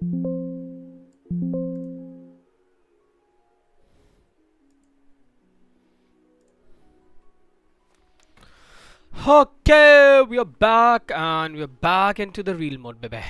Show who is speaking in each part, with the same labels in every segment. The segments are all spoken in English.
Speaker 1: Okay, we are back and we are back into the real mode, baby.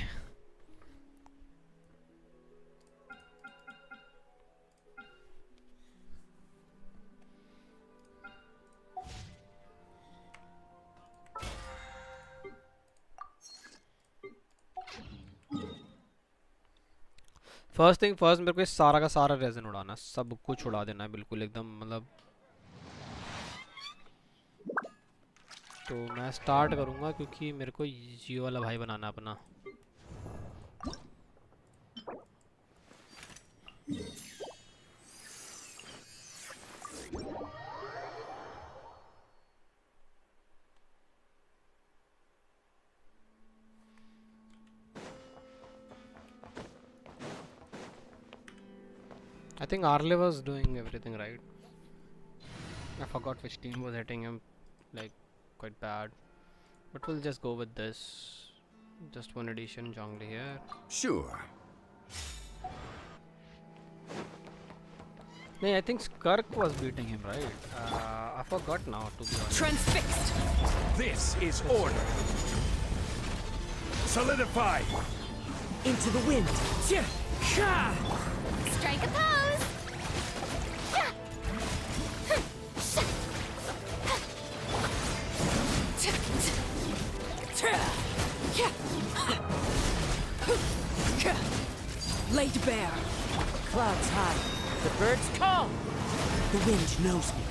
Speaker 1: First thing first मेरे को इस सारा का सारा रेजन उड़ाना, सब कुछ उड़ा देना है बिल्कुल एकदम, मतलब तो मैं स्टार्ट करूँगा क्योंकि मेरे को ये वाला भाई बनाना है अपना। I think Arle was doing everything right. I forgot which team was hitting him like quite bad, but we'll just go with this. Just one addition, Zhongli here.
Speaker 2: Sure.
Speaker 1: No, I think Skirk was beating him, right? I forgot now, to be honest.
Speaker 3: Transfixed.
Speaker 2: This is order. Solidify.
Speaker 3: Into the wind.
Speaker 4: Strike a pose.
Speaker 3: Laid bare. Clouds high. The birds call. The wind knows me.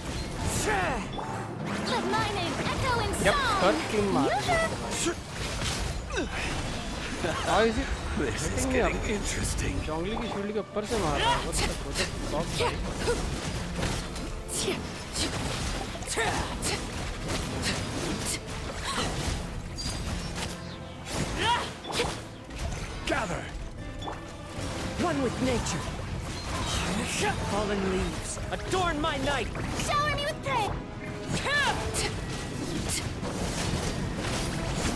Speaker 4: Let my name echo in
Speaker 1: Yep,
Speaker 4: song.
Speaker 1: Skirk team How is it?
Speaker 2: This is getting interesting.
Speaker 1: Zhongli की shield के ऊपर से मार रहा है। What the fuck?
Speaker 2: Gather.
Speaker 3: One with nature. Fallen leaves adorn my night.
Speaker 4: Shower me with praise.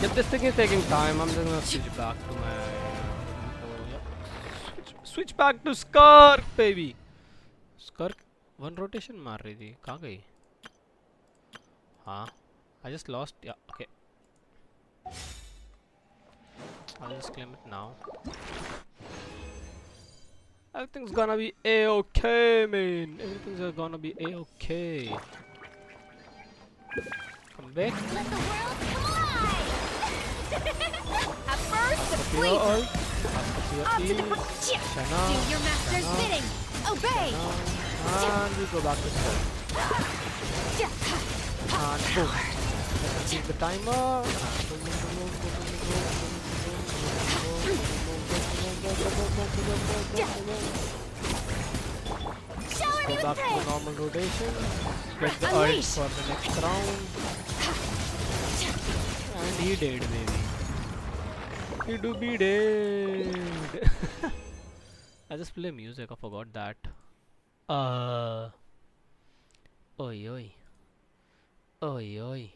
Speaker 1: Yep, this thing is taking time. I'm just gonna switch back to my. Switch back to Skirk, baby. Skirk one rotation मार रही थी, कहाँ गई? हाँ, I just lost. Yeah, okay. I'll just claim it now. Everything's gonna be a-okay, man. Everything's gonna be a-okay. Come back.
Speaker 4: Let the world come alive. A burst of
Speaker 1: Your
Speaker 4: fleet.
Speaker 1: ult.
Speaker 4: Off to the
Speaker 1: Shana.
Speaker 4: Do your master's
Speaker 1: Shana.
Speaker 4: bidding. Obey.
Speaker 1: And we go back to Skirk. And boom. Let's keep the timer.
Speaker 4: Shower me
Speaker 1: Go
Speaker 4: with
Speaker 1: back to
Speaker 4: praise.
Speaker 1: normal rotation. Get the ult
Speaker 4: Unleash.
Speaker 1: for the next round. And he dead, baby. He do be dead. I just play music. I forgot that. Oi oi. Oi oi.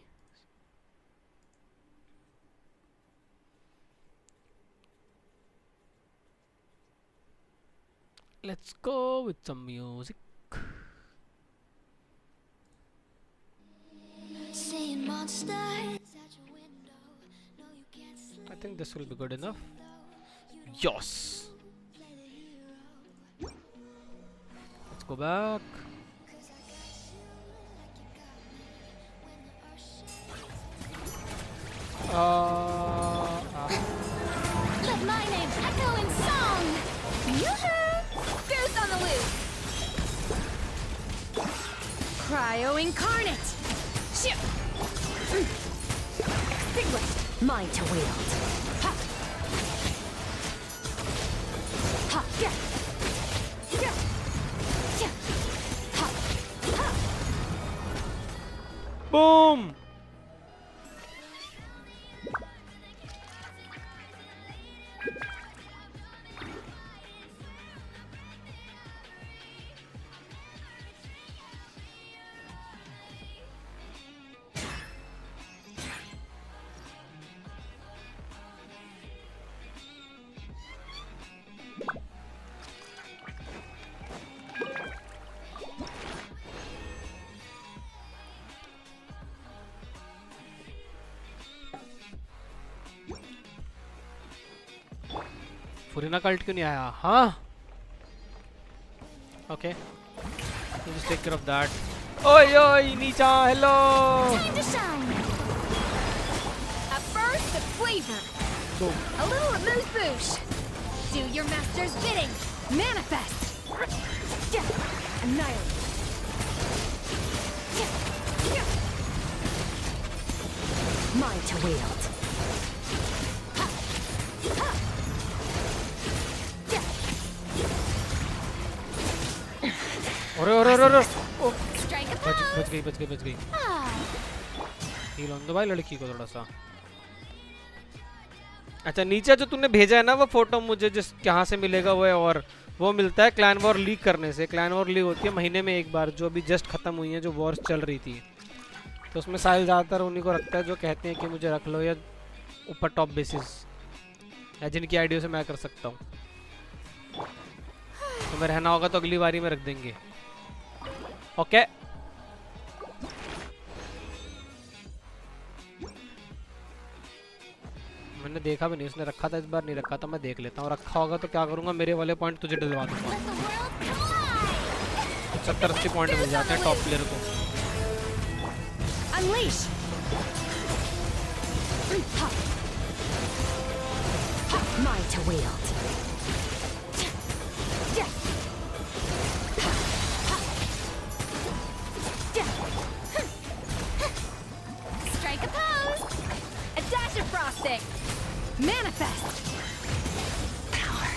Speaker 1: Let's go with some music.
Speaker 4: Seeing monsters at your window. No, you can't sleep.
Speaker 1: I think this will be good enough. Yes. Let's go back.
Speaker 4: Let my name echo in song. Yoo-hoo! Goose on the loose. Cryo incarnate. Shoot. Extinguished. Mine to wield. Ha. Ha. Yeah. Yeah. Yeah. Ha. Ha.
Speaker 1: Boom. Furina कल्ट क्यों नहीं आया? हाँ okay, just take care of that. ओए ओए नीचा, hello.
Speaker 4: Time to shine. A burst of flavor. A little amuse-bouche. Do your master's bidding. Manifest. Annihilate.
Speaker 3: Mine to wield.
Speaker 1: अरे अरे अरे अरे, ओ,
Speaker 4: Strike a
Speaker 1: बच
Speaker 4: pose.
Speaker 1: बच गई बच गई बच गई.
Speaker 4: Ah,
Speaker 1: हील ऑन दो भाई लड़की को थोड़ा सा. अच्छा नीचे जो तूने भेजा है ना वो फोटो मुझे, जिस कहाँ से मिलेगा वो है, और वो मिलता है क्लैन वॉर लीग करने से. क्लैन वॉर लीग होती है महीने में एक बार, जो अभी जस्ट खत्म हुई है, जो वॉर्स चल रही थी. तो उसमें साहिल ज़्यादातर उन्हीं को रखता है जो कहते हैं कि मुझे रख लो, या ऊपर टॉप बेसिस, या जिनकी आईडियो से मैं कर सकता हूँ. तो मैं रहना होगा तो अगली बारी में रख देंगे. ओके मैंने देखा भी नहीं उसने रखा था, इस बार नहीं रखा था. मैं देख लेता हूँ, रखा होगा तो क्या करूँगा, मेरे वाले पॉइंट तुझे डलवा दूंगा.
Speaker 4: let the world collide.
Speaker 1: 70-80 point मिल जाते हैं टॉप प्लेयर को.
Speaker 4: Unleash.
Speaker 3: Mine to wield.
Speaker 4: Strike a pose. A dash of frosting. Manifest.
Speaker 3: Power.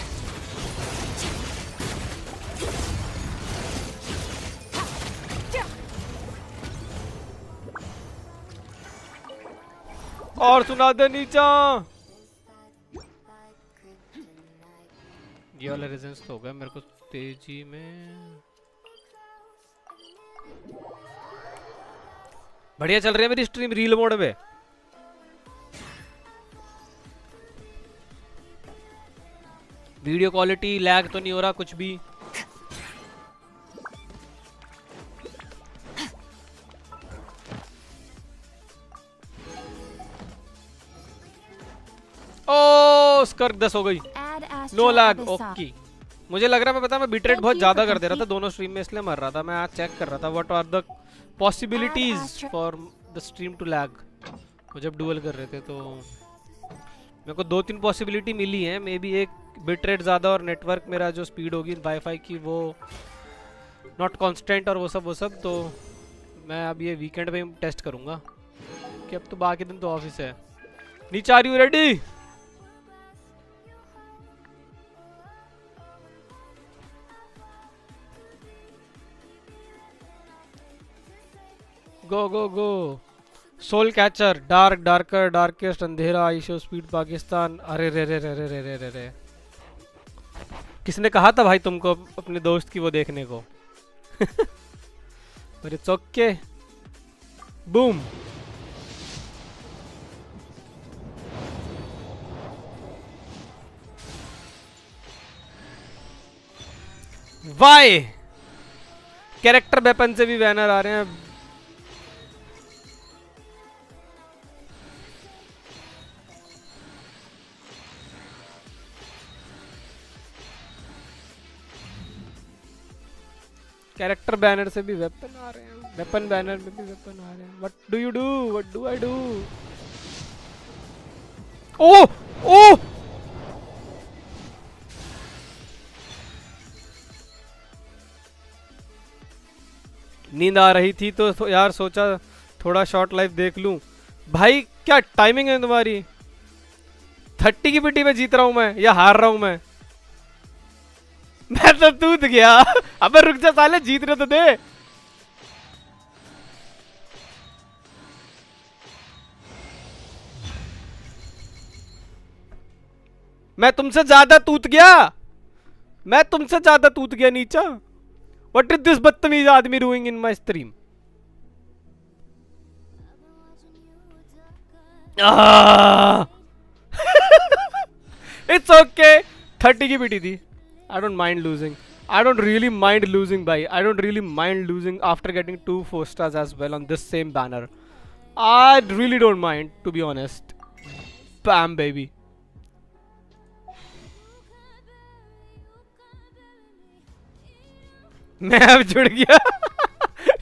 Speaker 1: और सुना दे नीचा. ये वाला रीजंस तो हो गया मेरे को तेजी में. बढ़िया चल रही है मेरी स्ट्रीम रील मोड पे. वीडियो क्वालिटी लैग तो नहीं हो रहा कुछ भी. ओ स्कर्क 10 हो गई.
Speaker 4: Add astral
Speaker 1: no lag.
Speaker 4: abyss.
Speaker 1: Okay मुझे लग रहा है, मैं पता मैं बिटरेट बहुत ज्यादा कर दे रहा था दोनों स्ट्रीम में, इसलिए मर रहा था. मैं आज चेक कर रहा था what are the possibilities for the stream to lag. वो जब डुअल कर रहे थे तो मेरे को 2-3 पॉसिबिलिटी मिली है. मे बी एक बिटरेट ज़्यादा, और नेटवर्क मेरा जो स्पीड होगी वाईफाई की वो नॉट कांस्टेंट, और वो सब. तो मैं अब ये वीकेंड पे टेस्ट करूँगा कि अब तो बाकी दिन तो ऑफिस है. नीचे are you ready? Go go go. Soul catcher, dark darker darkest, अंधेरा, आईशो, स्पीड पाकिस्तान. अरे रे रे रे रे रे रे रे रे. किसने कहा था भाई तुमको अपने दोस्त की वो देखने को? पर it's okay. Boom. Why character weapon से भी बैनर आ रहे हैं. कैरेक्टर बैनर से भी वेपन आ रहे हैं. वेपन बैनर में भी वेपन आ रहे हैं. What do you do? What do I do? ओ ओ नींद आ रही थी तो यार सोचा थोड़ा शॉर्ट लाइफ देख लूं. भाई क्या टाइमिंग है तुम्हारी? 30 की पिटी में जीत रहा हूं मैं या हार रहा हूं मैं? मैं तो टूट गया. अबे रुक जा साले, जीतने तो दे. मैं तुमसे ज्यादा टूट गया. मैं तुमसे ज्यादा टूट गया नीचा. व्हाट इज दिस बदतमीज आदमी doing in my stream? It's okay. 30 की पिटी थी. I don't mind losing. I don't really mind losing, bhai. I don't really mind losing after getting 2 4 stars as well on this same banner. I really don't mind, to be honest. Bam, baby. मैं अब जुड़ गया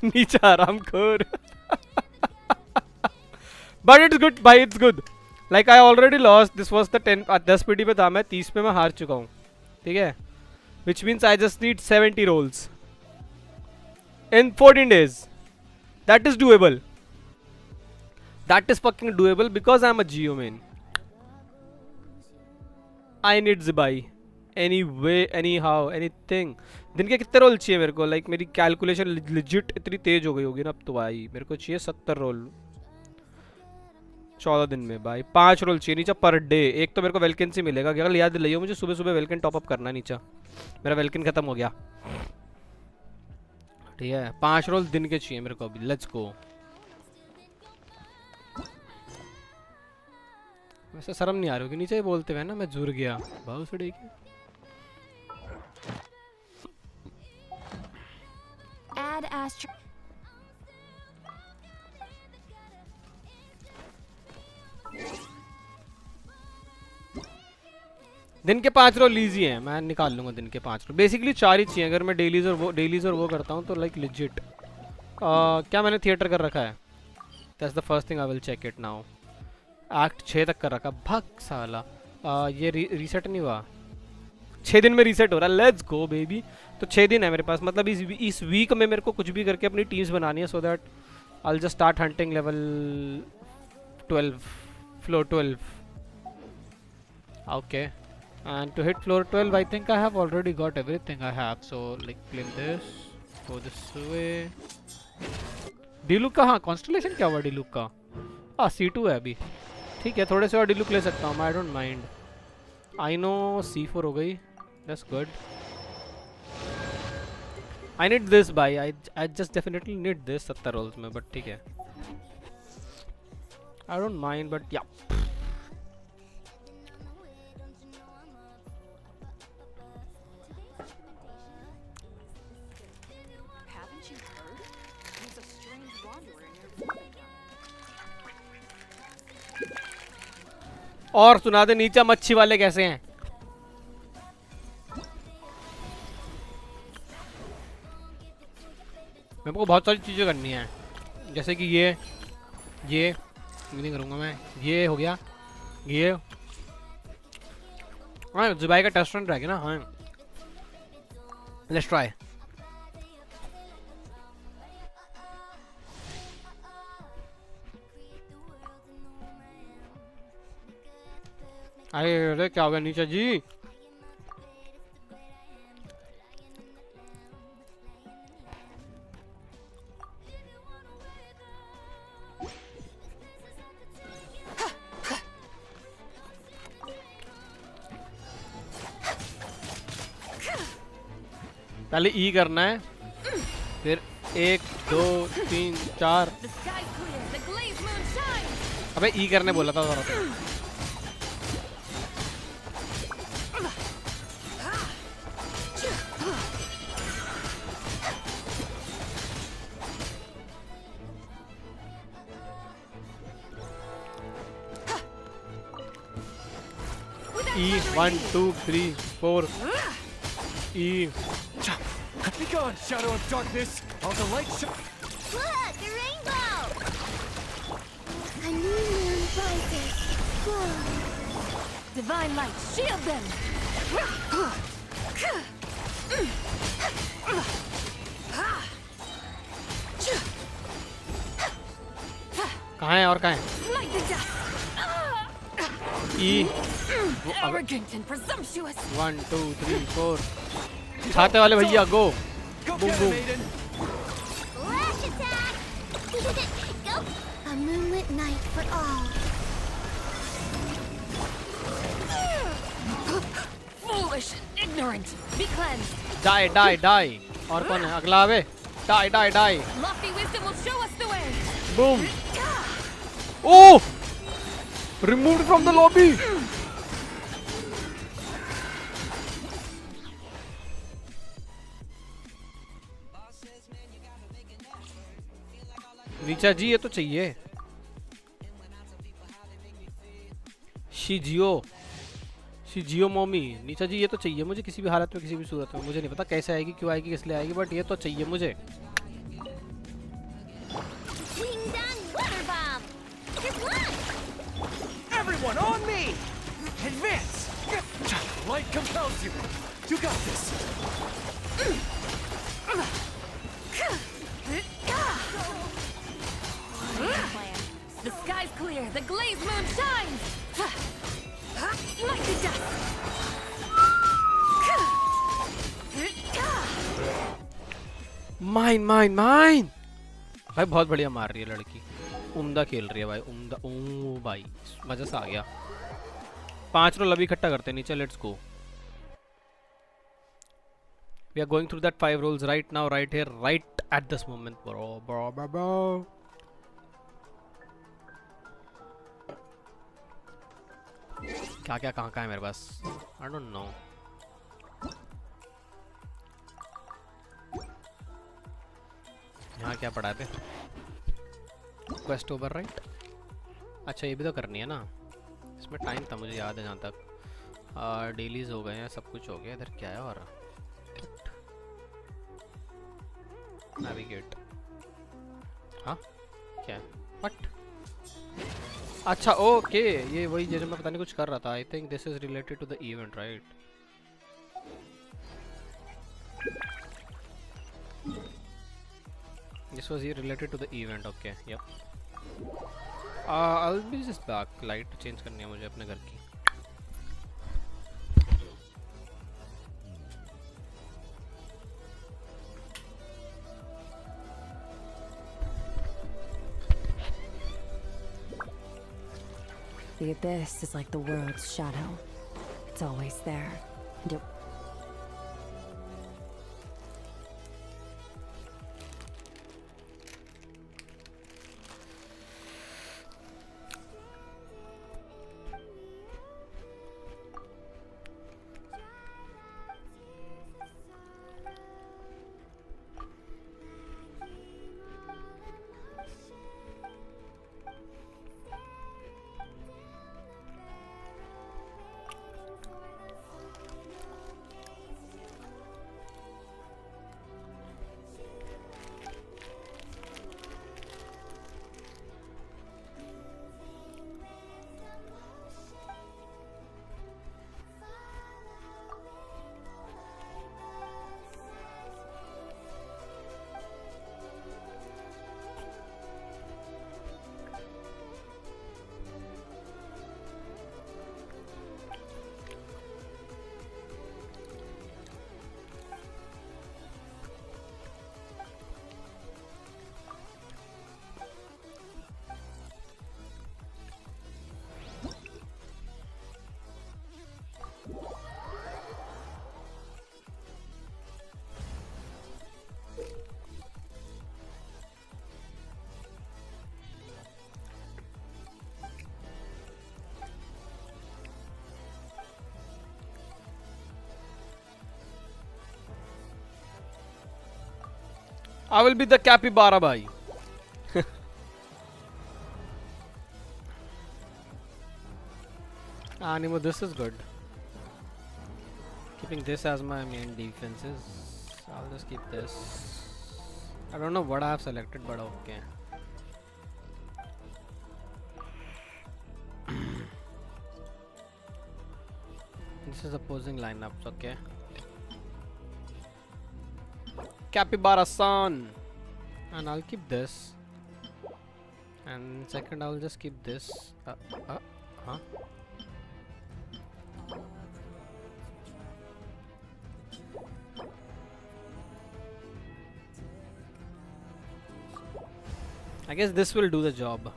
Speaker 1: नीचे आराम खोर but it's good भाई, it's good. Like I already lost, this was the 10 PD पे था मैं, 30 पे मैं हार चुका हूँ, ठीक है। Which means I just need 70 rolls in 14 days. That is doable. That is fucking doable because I'm a Geo main. I need Zibai. Anyway, anyhow, anything. दिन के कितने रोल चाहिए मेरे को? लाइक मेरी कैलकुलेशन लिजिट इतनी तेज हो गई होगी ना अब तो भाई। मेरे को चाहिए 70 रोल 14 दिन में भाई। 5 रोल चाहिए नीचा पर डे। एक तो मेरे को वेलकिन मिलेगा, क्या याद दिलाइए मुझे, सुबह सुबह वेलकिन टॉपअप करना नीचा। मेरा वेलकिन खत्म हो गया, ठीक है। 5 रोल दिन के चाहिए मेरे को अभी। Let's go. वैसे शर्म नहीं आ रही होगी नीचे ही बोलते हुए ना मैं जुड़ गया भाव से ठीक है। दिन के 5 रोल ईजी हैं, मैं निकाल लूंगा दिन के 5 रोल। बेसिकली 4 ही चाहिए अगर मैं डेलीज और वो करता हूँ तो लाइक लिजिट। क्या मैंने थिएटर कर रखा है? That's the first thing I will check it now. Act 6 तक कर रखा, भग साला। ये रीसेट नहीं हुआ, 6 दिन में रीसेट हो रहा है। Let's go baby. तो 6 दिन है मेरे पास, मतलब इस वीक में मेरे को कुछ भी करके अपनी टीम्स बनानी है, so that I will just start hunting level 12 floor 12। Okay, and to hit floor 12 I think I have already got everything I have, so like claim this, go this way। डिलुक का, हाँ constellation क्या हुआ डिलुक का? हाँ C2 है अभी, ठीक है। थोड़े से और डिलुक ले सकता हूँ मैं, I don't mind. I know C4 हो गई, that's good. I need this भाई, I just definitely need this 70 rolls में, बट ठीक है आई डोंट माइंड, बट या। और सुना दे नीचे मच्छी वाले कैसे हैं? मेरे को बहुत सारी चीजें करनी है, जैसे कि ये नहीं करूंगा मैं, ये हो गया, ये हाँ जुबाई का टेस्ट रन रह गया ना। हाँ लेट्स ट्राई। अरे क्या हो गया नीचा जी? पहले ई करना है, फिर 1 2 3 4। अबे ई करने बोला था जरा तो। E 1 2 3 4 E।
Speaker 2: Be gone, shadow of darkness! All the light
Speaker 4: Look, the rainbow! A new moon rises. Whoa. Divine light, shield them!
Speaker 1: कहाँ है और कहाँ है?
Speaker 4: Light the dust!
Speaker 1: E
Speaker 4: Arrogant and presumptuous!
Speaker 1: 1 2 3 4। छाते वाले भैया गो।
Speaker 2: Go
Speaker 1: Boom,
Speaker 2: get
Speaker 1: boom.
Speaker 2: it, maiden!
Speaker 4: Flash attack! Go! A moonlit night for all. Foolish and ignorant! Be cleansed!
Speaker 1: Die die die. और कौन है अगला? आवे die die die.
Speaker 4: Lofty wisdom will show us the way!
Speaker 1: Boom. Oh, removed from the lobby. नीचा जी ये तो चाहिए। शिजियो जियो मोमी नीचा जी, ये तो चाहिए मुझे किसी भी हालत में, किसी भी सूरत में। मुझे नहीं पता कैसे आएगी, क्यों आएगी, किस लिए आएगी, बट ये तो चाहिए मुझे।
Speaker 4: Ding dong water bomb! Good luck!
Speaker 2: Everyone on me! Advance! Light compels you! You got this!
Speaker 4: The sky's clear, the glazed moon shines! Like the dust!
Speaker 1: Mine mine mine भाई, बहुत बढ़िया मार रही है लड़की, उम्दा खेल रही है भाई, उम्दा। ओ भाई मजा सा आ गया। 5 रोल अभी इकट्ठा करते हैं नीचे, let's go. We are going through that 5 rolls right now, right here, right at this moment bro bro bro. क्या क्या कहाँ है मेरे पास, आई डोंट नो। यहाँ क्या पड़ा है? Quest over right. अच्छा ये भी तो करनी है ना, इसमें टाइम था मुझे याद है जहाँ तक। डेलीज हो गए हैं, सब कुछ हो गया। इधर क्या है? और नेविगेट, हाँ क्या है? व्हाट? अच्छा ओके, ये वही जैसे मैं पता नहीं कुछ कर रहा था। I think this is related to the event right. This was related to the event, okay, yep. I'll be just back. Light change करनी है मुझे अपने घर की।
Speaker 3: The abyss is like the world's shadow. It's always there, and it
Speaker 1: I will be the capybara bhai. Animo, this is good. Keeping this as my main defenses. I'll just keep this. I don't know what I have selected, but okay. This is opposing lineups, okay. Capybara son, and I'll keep this. And second, I'll just keep this. Huh? I guess this will do the job.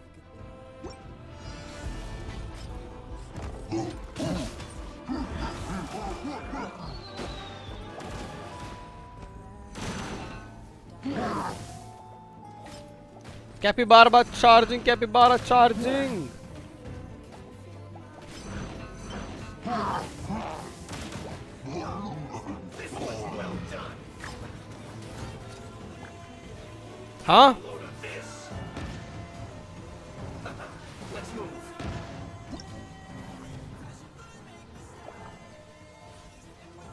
Speaker 1: Capybara charging, capybara charging. Huh?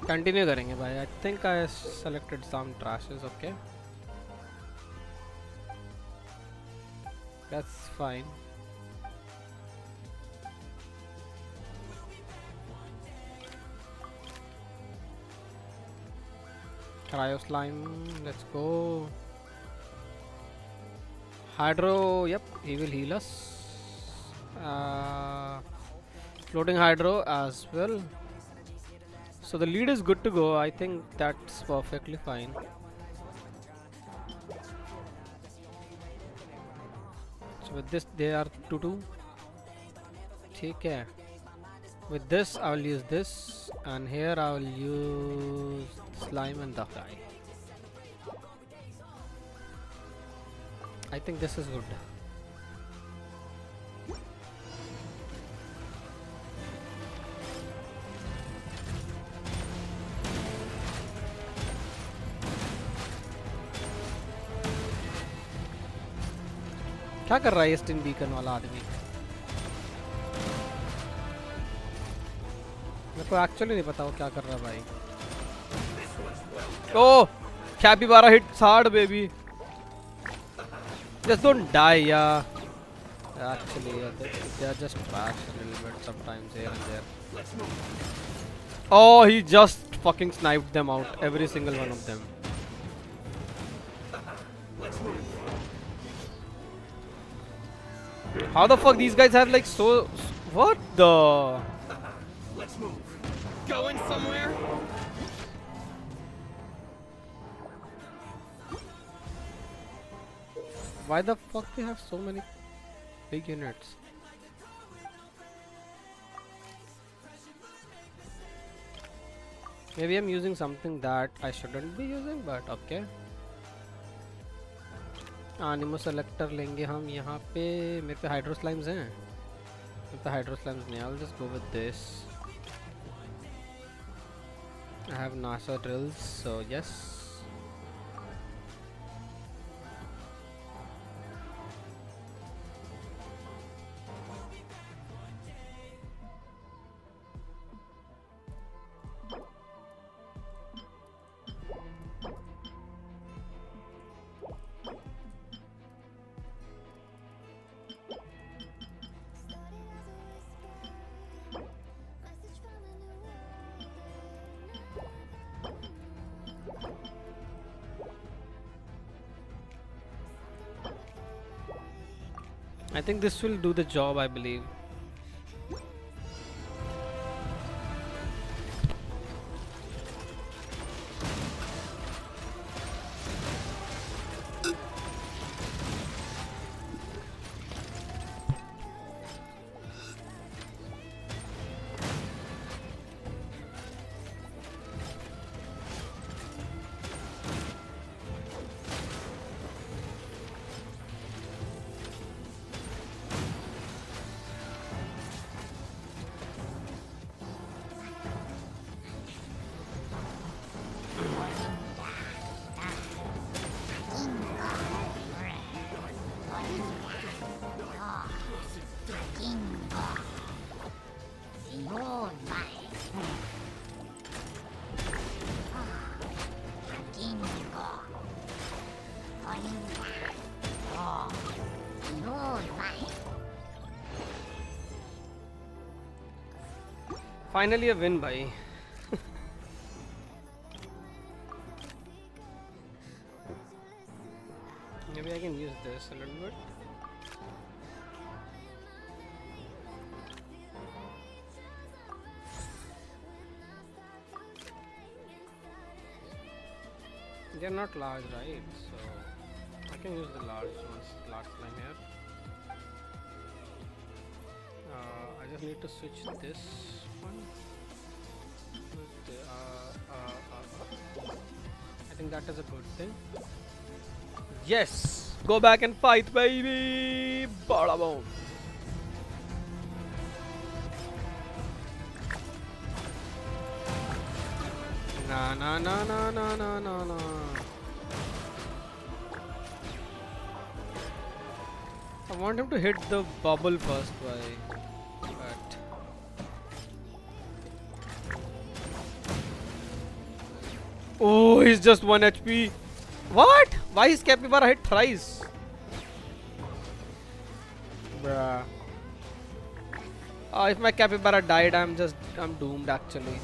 Speaker 1: Continue करेंगे भाई. I think I selected some trashes. Okay, that's fine. Cryo slime, let's go. Hydro, yep, he will heal us. Floating hydro as well. So the lead is good to go. I think that's perfectly fine. So with this they are 2-2. ठीक है. With this I will use this, and here I will use slime and the guy. I think this is good. क्या कर रहा है ये स्टिन beacon वाला आदमी? मेरे को एक्चुअली नहीं पता वो क्या कर रहा है भाई. ओह, capybara hits hard baby. Just don't die, yeah. Actually, yeah, they are just trash a little bit sometimes here and there. Oh, he just fucking sniped them out, every single one of them. How the fuck these guys have like so... What the...
Speaker 2: Let's move. Going somewhere?
Speaker 1: Why the fuck they have so many big units? Maybe I'm using something that I shouldn't be using, but okay. Animo selector लेंगे हम यहाँ पे. मेरे पे hydro slimes हैं. मेरे पे hydro slimes नहीं. I'll just go with this. I have NASA drills, so yes. I think this will do the job, I believe. Finally a win, bhai. Maybe I can use this a little bit. They're not large, right? So I can use the large ones, large slime here. I just need to switch this one. With the, I think that is a good thing. Yes! Go back and fight, baby! Bada boom! Na na na na na na na na. I want him to hit the bubble first, but Oh, he's just 1 HP. What? Why is Capybara hit thrice? Bruh. If my Capybara died, I'm doomed actually.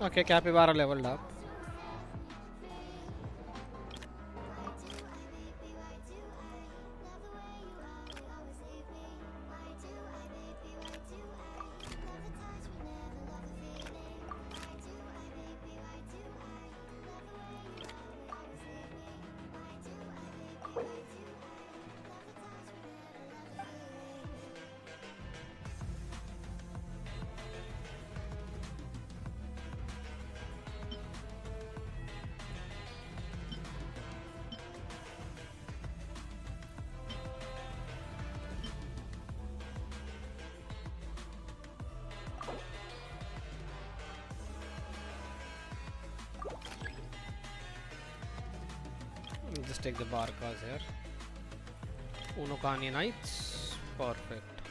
Speaker 1: Okay, Capybara leveled up. Just take the Barkas here. Uno Kanye Knights. Perfect.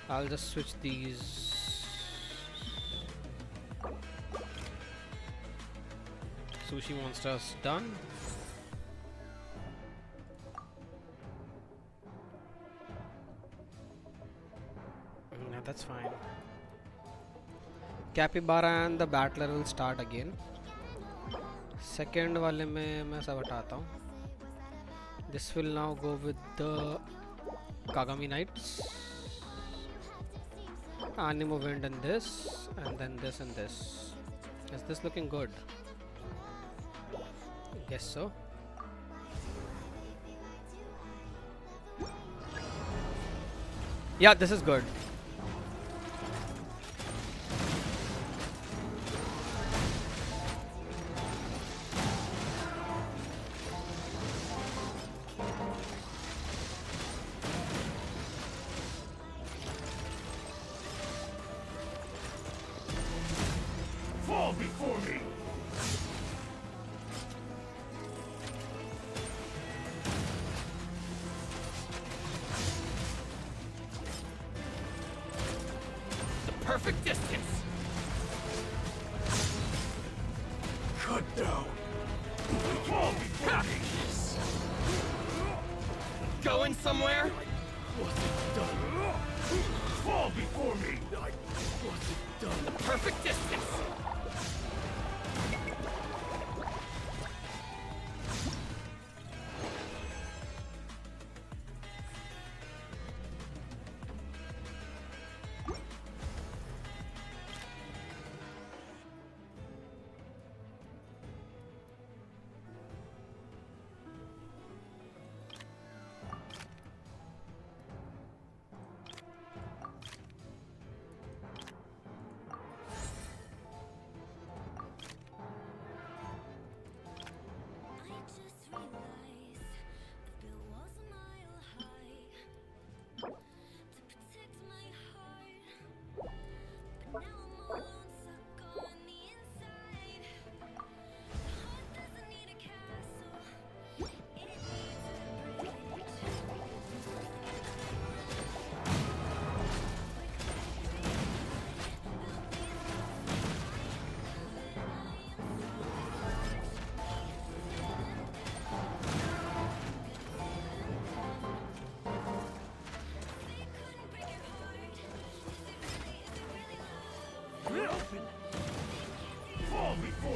Speaker 1: I'll just switch these. Sushi monsters done. No, that's fine. Capybara and the battler will start again. Second वाले में मैं सब हटाता हूँ. This will now go with the Kagami Knights. Animo Wind and this, and then this and this. Is this looking good? Guess so. Yeah, this is good.
Speaker 2: Fall before me! The perfect distance! Cut down! Fall before me! Going somewhere? Wasn't done. Fall before me! I wasn't done. The perfect distance!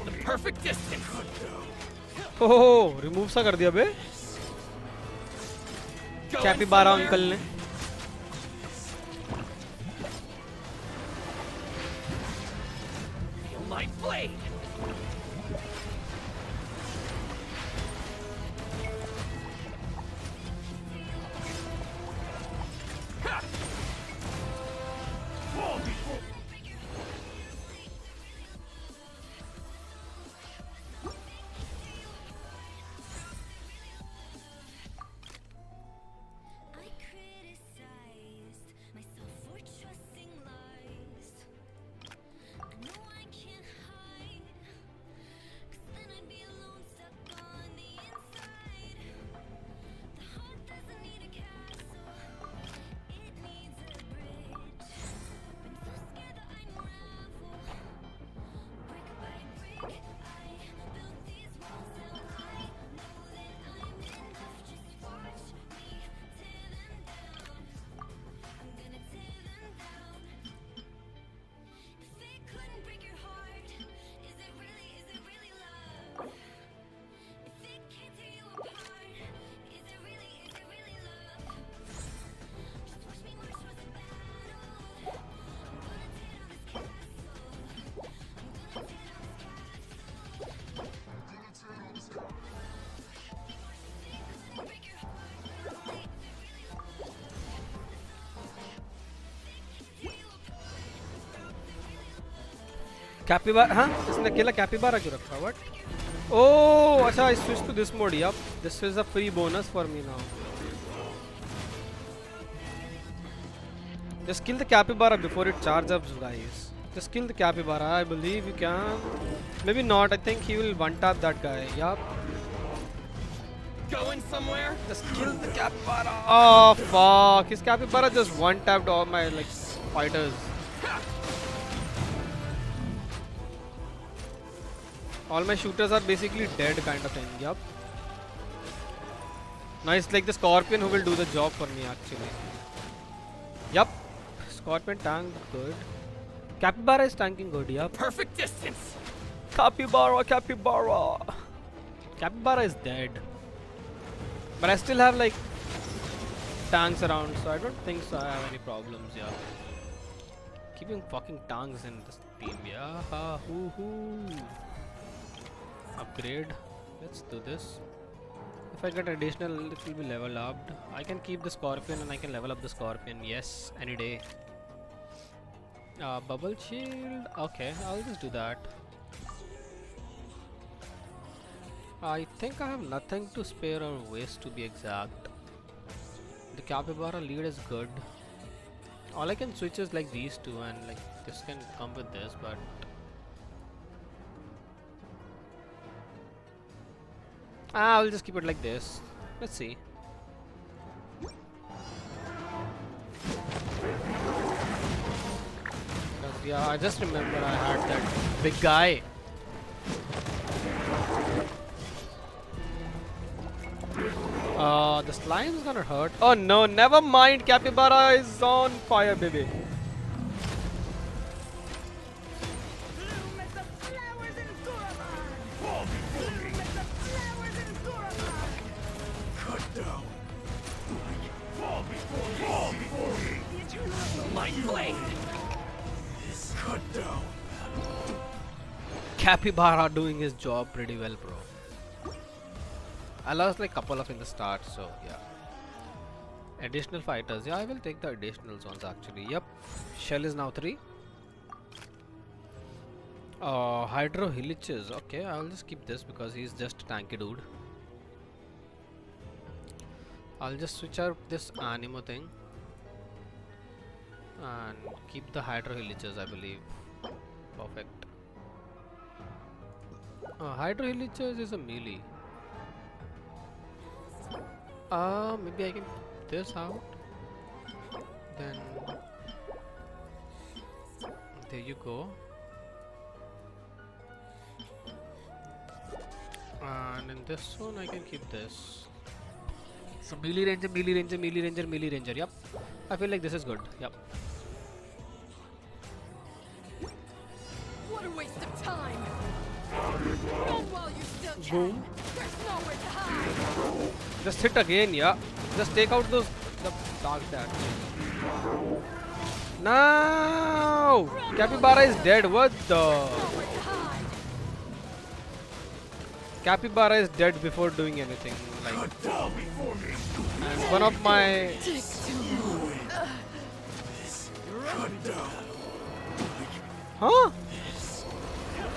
Speaker 2: The perfect distance.
Speaker 1: Oh remove सा कर दिया बे capybara uncle ने.
Speaker 2: My blade.
Speaker 1: Capybara, huh? इसने अकेला capybara क्यों रखा? What? Oh, अच्छा, I switched to this mode. Yup, this is a free bonus for me now. Just kill the capybara before it charges up, guys. Just kill the capybara. I believe you can. Maybe not. I think he will one-tap that guy. Yup.
Speaker 2: Going somewhere?
Speaker 1: Just kill the capybara. Oh fuck! His capybara just one-tapped all my like fighters. All my shooters are basically dead, kind of thing. Yup. Now it's like the scorpion who will do the job for me actually. Yup. Scorpion tank good. Capybara is tanking good. Yup.
Speaker 2: Perfect distance.
Speaker 1: Capybara, capybara. Capybara is dead. But I still have like tanks around, so I don't think so I have any problems. Yeah. Keeping fucking tanks in this team. Yeah. Ha, hoo, hoo. Upgrade. Let's do this. If I get additional, it will be level upped. I can keep the scorpion and I can level up the scorpion. Yes, any day. Bubble shield. Okay, I'll just do that. I think I have nothing to spare or waste, to be exact. The capybara lead is good. All I can switch is like these two, and like this can come with this, but I'll just keep it like this. Let's see. Because yeah, I just remember I had that big guy. The slime's gonna hurt. Oh no, never mind. Capybara is on fire, baby.
Speaker 2: Cut down. Fall before me. Did you know the light blade? Cut down.
Speaker 1: Capybara doing his job pretty well, bro. I lost like couple of in the start, so yeah. Additional fighters. Yeah, I will take the additional ones actually. Yep. Shell is now 3. Hydro Hiliches. Okay, I'll just keep this because he's just a tanky dude. I'll just switch out this Animo thing and keep the Hydro Hiliches, I believe. Perfect. Hydro Hiliches is a melee. Maybe I can put this out. Then there you go. And in this one I can keep this. So melee ranger, melee ranger, melee ranger, melee ranger. Yep. I feel like this is good. Yep.
Speaker 4: What a waste of time! Run while you still can!
Speaker 1: Boom.
Speaker 4: There's nowhere to hide!
Speaker 1: Just hit again, yeah. Just take out those the dark that. No! Capybara is dead. What the?
Speaker 4: Nowhere to hide!
Speaker 1: Capybara is dead before doing anything. Like,
Speaker 2: Fall before me.
Speaker 1: and one of my
Speaker 2: Cut down.
Speaker 1: huh?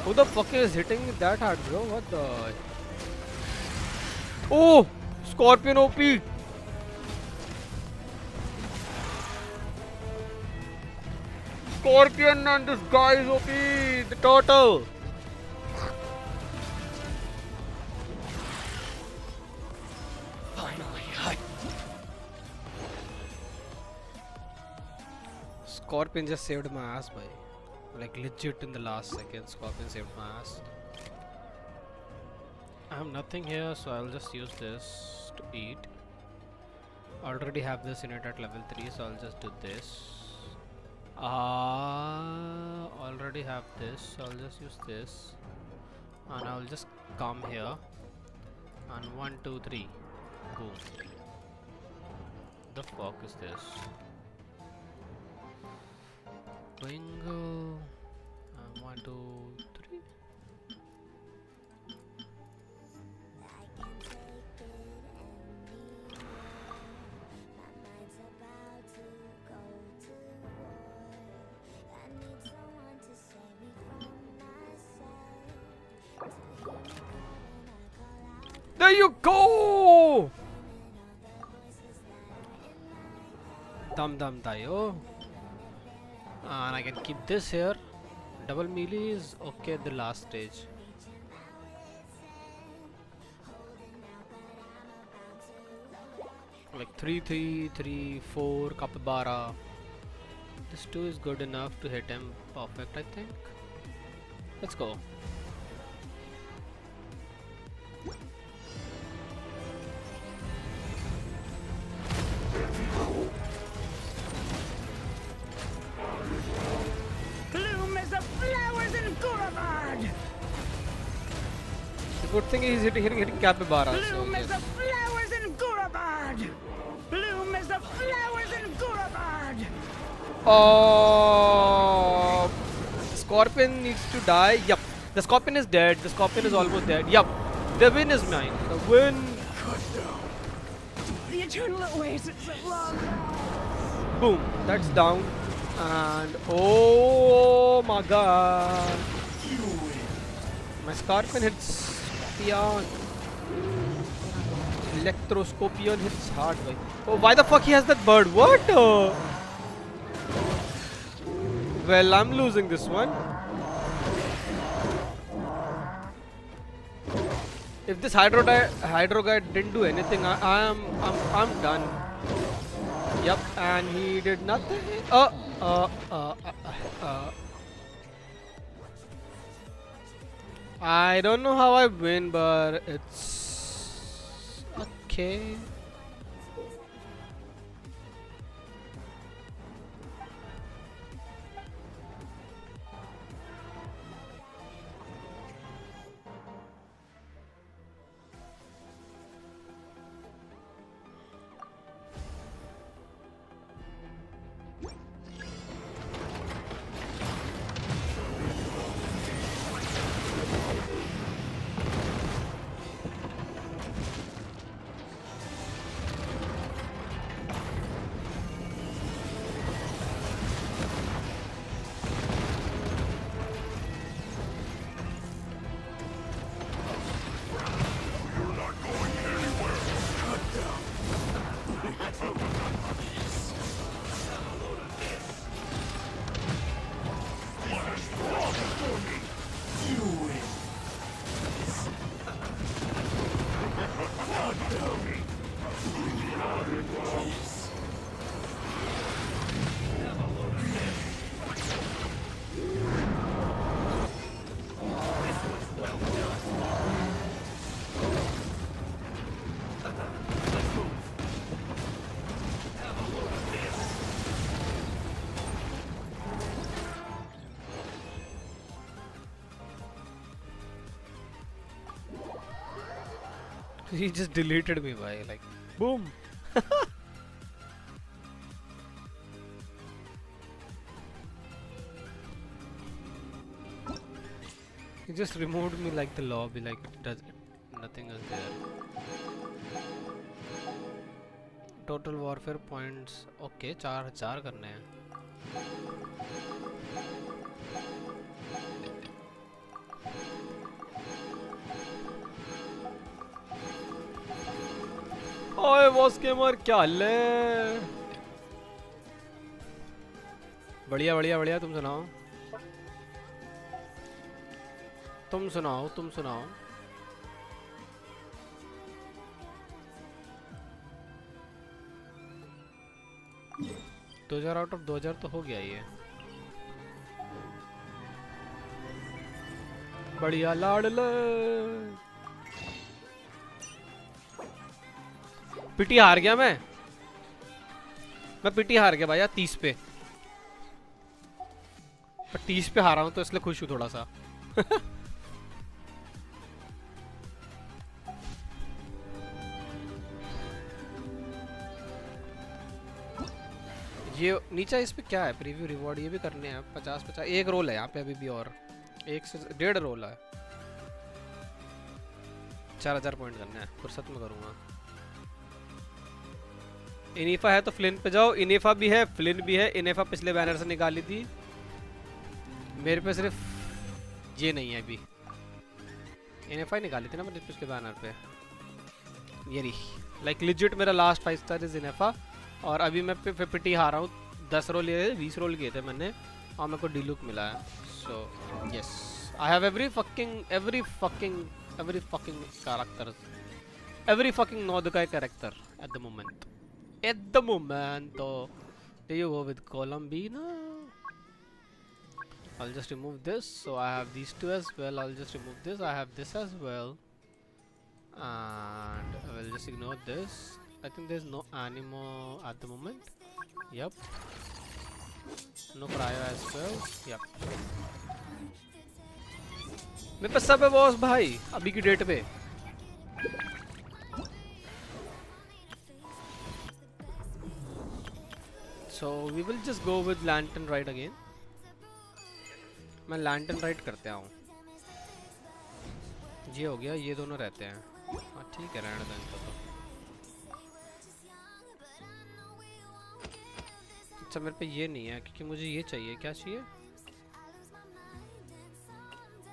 Speaker 1: Who the fuck is hitting me that hard, bro? What the? Oh, Scorpion OP. Scorpion and this guy is OP. The turtle.
Speaker 2: Finally,
Speaker 1: Scorpion just saved my ass, boy. Like legit in the last second, Scorpion saved my ass. I have nothing here, so I'll just use this to eat. Already have this in it at level 3, so I'll just do this. Already have this, so I'll just use this. And I'll just come here. And 1, 2, 3. Boom. The fuck is this? Bingo. 1, 2, 3. There you go! Dum dum dayo. And I can keep this here. Double melee is okay at the last stage. Like 3, 3, 3, 4, capybara. This 2 is good enough to hit him. Perfect, I think. Let's go.
Speaker 2: Bloom as the flowers in Guravad.
Speaker 1: The good thing is he's hitting capybara. So
Speaker 2: Bloom as
Speaker 1: yes.
Speaker 2: the flowers in Guravad. Bloom as the flowers in Guravad.
Speaker 1: Oh, Scorpion needs to die. Yup. The Scorpion is dead. The Scorpion is almost dead. Yup. The win is mine. The win.
Speaker 2: The eternal oasis of love.
Speaker 1: Boom. That's down. And oh my god. My Scorpion hits Scorpion. Electroscorpion hits hard. Boy. Oh, why the fuck he has that bird? What? Well, I'm losing this one. If this Hydro guy didn't do anything, I'm done. Yep, and he did nothing. I don't know how I win, but it's okay. He just deleted me by like boom. He just removed me like the lobby, like it does nothing is there. Total warfare points okay 4000 करने हैं. ओए boss gamer क्या हाल है? बढ़िया बढ़िया बढ़िया. तुम सुनाओ. तुम सुनाओ. तुम सुनाओ. 2000 आउट ऑफ 2000 तो हो गया ये. बढ़िया लाडले. पिटी हार गया मैं पिटी हार गया भैया 30 पे. पर 30 पे हारा हूं तो इसलिए खुश हूं थोड़ा सा. ये नीचे इस पे क्या है? प्रीव्यू रिवॉर्ड ये भी करने हैं 50-50. एक रोल है यहाँ पे अभी भी और 1 से 1.5 रोल है. 4000 पॉइंट करने हैं. फुर्सत में करूँगा. इनेफा है तो फ्लिन पे जाओ. इनेफा भी है, फ्लिन भी है. इनेफा पिछले बैनर से निकाली थी. मेरे पे सिर्फ ये नहीं है अभी. इनेफा ही निकाली थी ना मैंने पिछले बैनर पे. ये रही लाइक लिजिट मेरा लास्ट 5 स्टार इज इनफा और अभी मैं 50 हारा हूँ 10 रोल लिए 20 रोल किए थे मैंने और मेरे को डीलुक मिला है so yes I have every fucking Nodokai character at the moment so there you go with Columbina. I'll just remove this so I have these two as well. I'll just remove this. I have this as well and I will just ignore this. I think there's no animo at the moment. Yep, no cryo as well. Yep, मेरे पास सब है boss भाई अभी की date पे. So we will just go with lantern ride again. मैं lantern ride करते आऊँ. ये हो गया ये दोनों रहते हैं. हाँ ठीक है रहने दो इनको तो. अच्छा मेरे पे ये नहीं है क्योंकि मुझे ये चाहिए. क्या चाहिए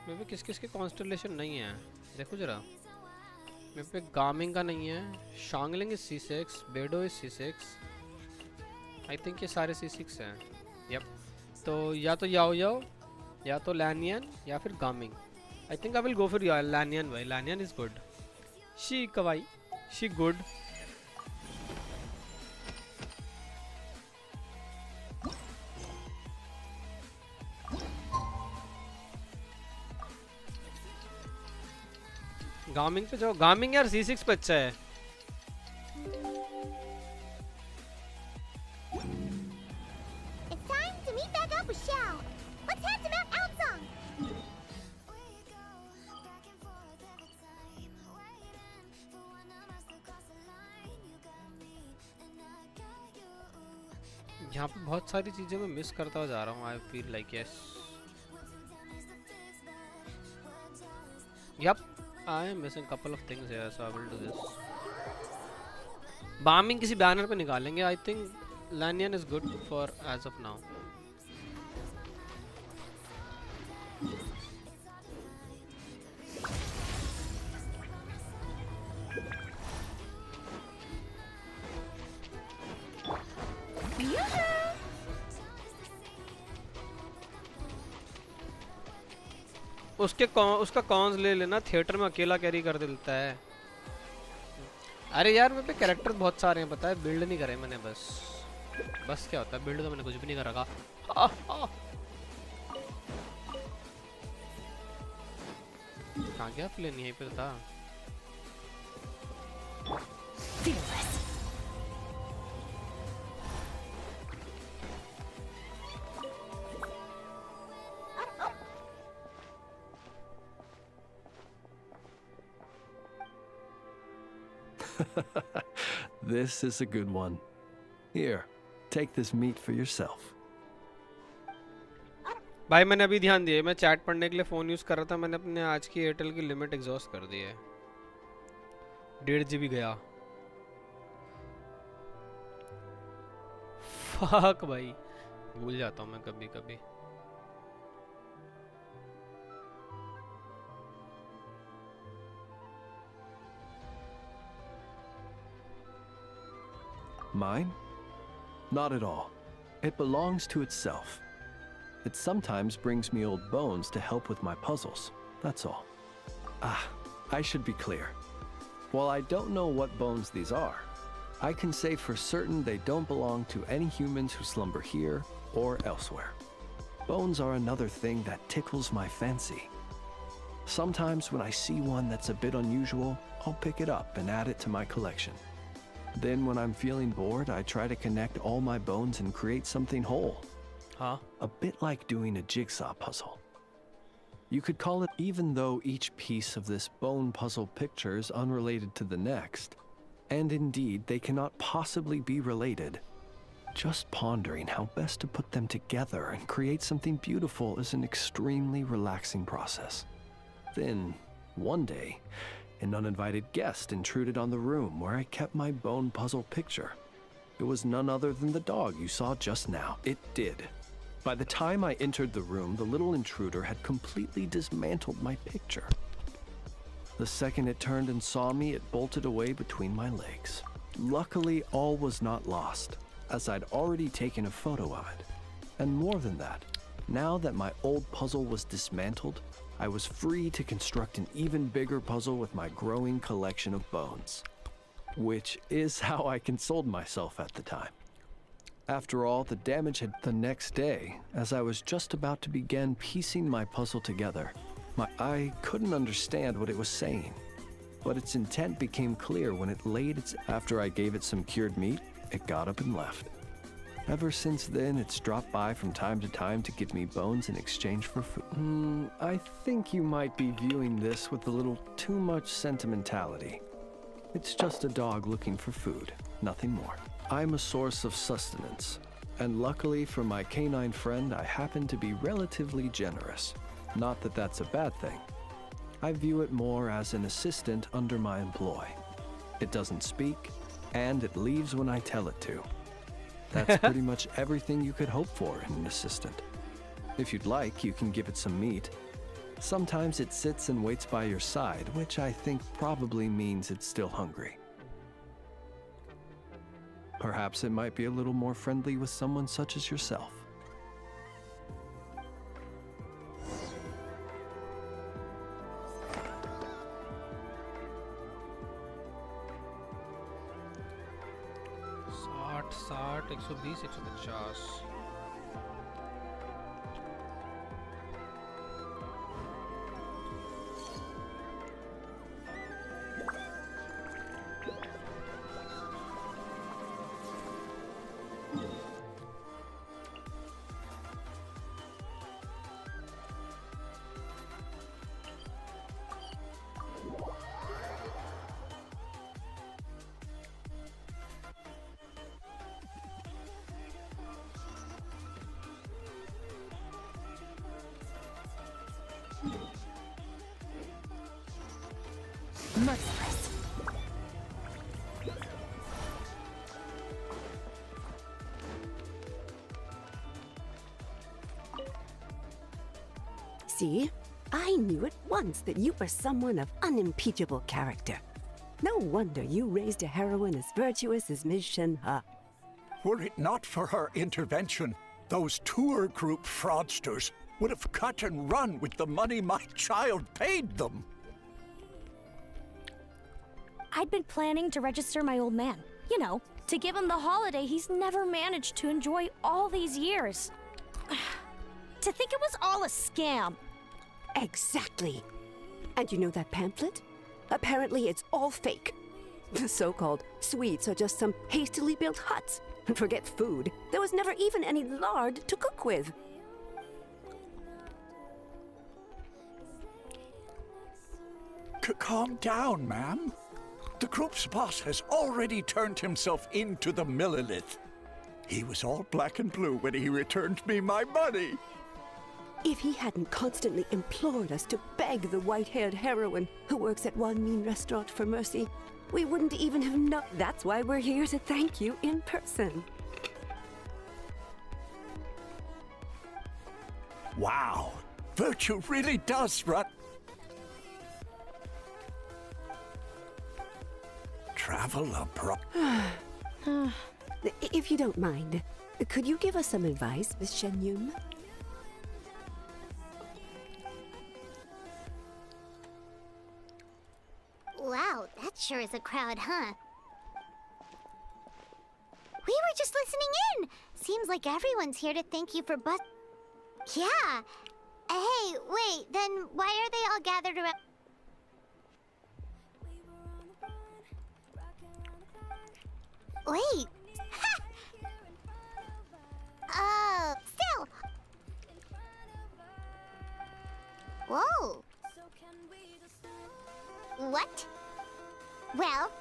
Speaker 1: मेरे पे? किस किस के कॉन्स्टलेशन नहीं है देखो जरा. मेरे पे गामिंग का नहीं है. Xiangling is C6, Beidou is C6. I think ये सारे C6 हैं. यप तो याओ याओ या तो लैनियन या फिर Gaming. I think I will go for Lanyan भाई. Lanyan is good. She kawaii she good. Gaming पे जाओ. गामिंग यार C6 पे अच्छा है. यहाँ पे बहुत सारी चीजें मैं मिस करता जा रहा हूँ. I feel like yes yup I am missing couple of things here so I will do this. बामिंग किसी बैनर पे निकालेंगे. I think Lanyan is good for as of now. उसका कॉन्स ले लेना. थिएटर में अकेला कैरी कर देता है. अरे यार मेरे पे कैरेक्टर बहुत सारे हैं पता है. बिल्ड नहीं करे मैंने. बस क्या होता है बिल्ड तो मैंने कुछ भी नहीं कर रखा. कहाँ गया प्लेन? यहीं पे था.
Speaker 2: This is a good one. Here, take this meat for yourself.
Speaker 1: भाई मैंने अभी ध्यान दिया. मैं चैट पढ़ने के लिए फोन यूज कर रहा था. मैंने अपने आज की एयरटेल की लिमिट एग्जॉस्ट कर दी है. 1.5 GB गया. फक भाई भूल जाता हूँ मैं कभी कभी.
Speaker 2: Mine? Not at all. It belongs to itself. It sometimes brings me old bones to help with my puzzles, that's all. I should be clear. While I don't know what bones these are, I can say for certain they don't belong to any humans who slumber here or elsewhere. Bones are another thing that tickles my fancy. Sometimes when I see one that's a bit unusual, I'll pick it up and add it to my collection. Then when I'm feeling bored, I try to connect all my bones and create something whole.
Speaker 1: Huh?
Speaker 2: A bit like doing a jigsaw puzzle. You could call it, even though each piece of this bone puzzle picture is unrelated to the next, and indeed they cannot possibly be related, just pondering how best to put them together and create something beautiful is an extremely relaxing process. Then, one day, an uninvited guest intruded on the room where I kept my bone puzzle picture. It was none other than the dog you saw just now. It did. By the time I entered the room, the little intruder had completely dismantled my picture. The second it turned and saw me, it bolted away between my legs. Luckily, all was not lost, as I'd already taken a photo of it. And more than that, now that my old puzzle was dismantled, I was free to construct an even bigger puzzle with my growing collection of bones. Which is how I consoled myself at the time. After all, the damage had the next day, as I was just about to begin piecing my puzzle together. I couldn't understand what it was saying, but its intent became clear when it laid its... After I gave it some cured meat, it got up and left. Ever since then, it's dropped by from time to time to give me bones in exchange for food. I think you might be viewing this with a little too much sentimentality. It's just a dog looking for food, nothing more. I'm a source of sustenance, and luckily for my canine friend, I happen to be relatively generous. Not that that's a bad thing. I view it more as an assistant under my employ. It doesn't speak, and it leaves when I tell it to. That's pretty much everything you could hope for in an assistant. If you'd like, you can give it some meat. Sometimes it sits and waits by your side, which I think probably means it's still hungry. Perhaps it might be a little more friendly with someone such as yourself.
Speaker 1: साठ 120 150.
Speaker 3: Merciless. See? I knew at once that you were someone of unimpeachable character. No wonder you raised a heroine as virtuous as Ms. Shenhe.
Speaker 5: Were it not for her intervention, those tour group fraudsters would have cut and run with the money my child paid them.
Speaker 4: I'd been planning to register my old man. You know, to give him the holiday he's never managed to enjoy all these years. To think it was all a scam.
Speaker 3: Exactly. And you know that pamphlet? Apparently it's all fake. The so-called Swedes are just some hastily built huts. And forget food. There was never even any lard to cook with.
Speaker 5: Calm down, ma'am. The group's boss has already turned himself into the Millilith. He was all black and blue when he returned me my money.
Speaker 3: If he hadn't constantly implored us to beg the white-haired heroine who works at one mean restaurant for mercy, we wouldn't even have known. That's why we're here to thank you in person.
Speaker 5: Wow, virtue really does run. Travel abroad.
Speaker 3: If you don't mind, could you give us some advice, Miss Shenyun?
Speaker 6: Wow, that sure is a crowd, huh? We were just listening in. Seems like everyone's here to thank you for Yeah. Hey, wait, then why are they all gathered around? Wait. Ha! Still. Whoa. What? Well,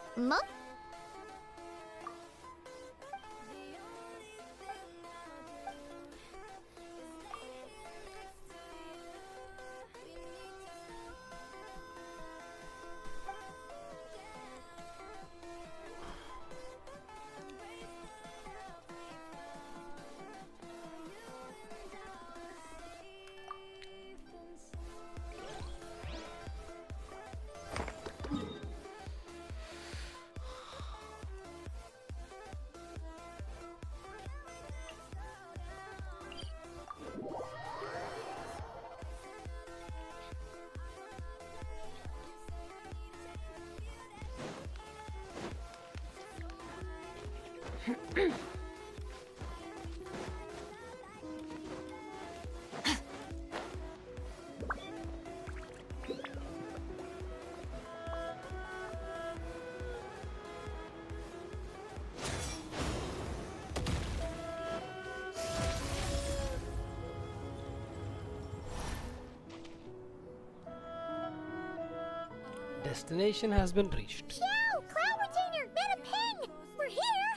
Speaker 1: Destination has been reached.
Speaker 6: Phew! Cloud Retainer! Mana Ping! We're here!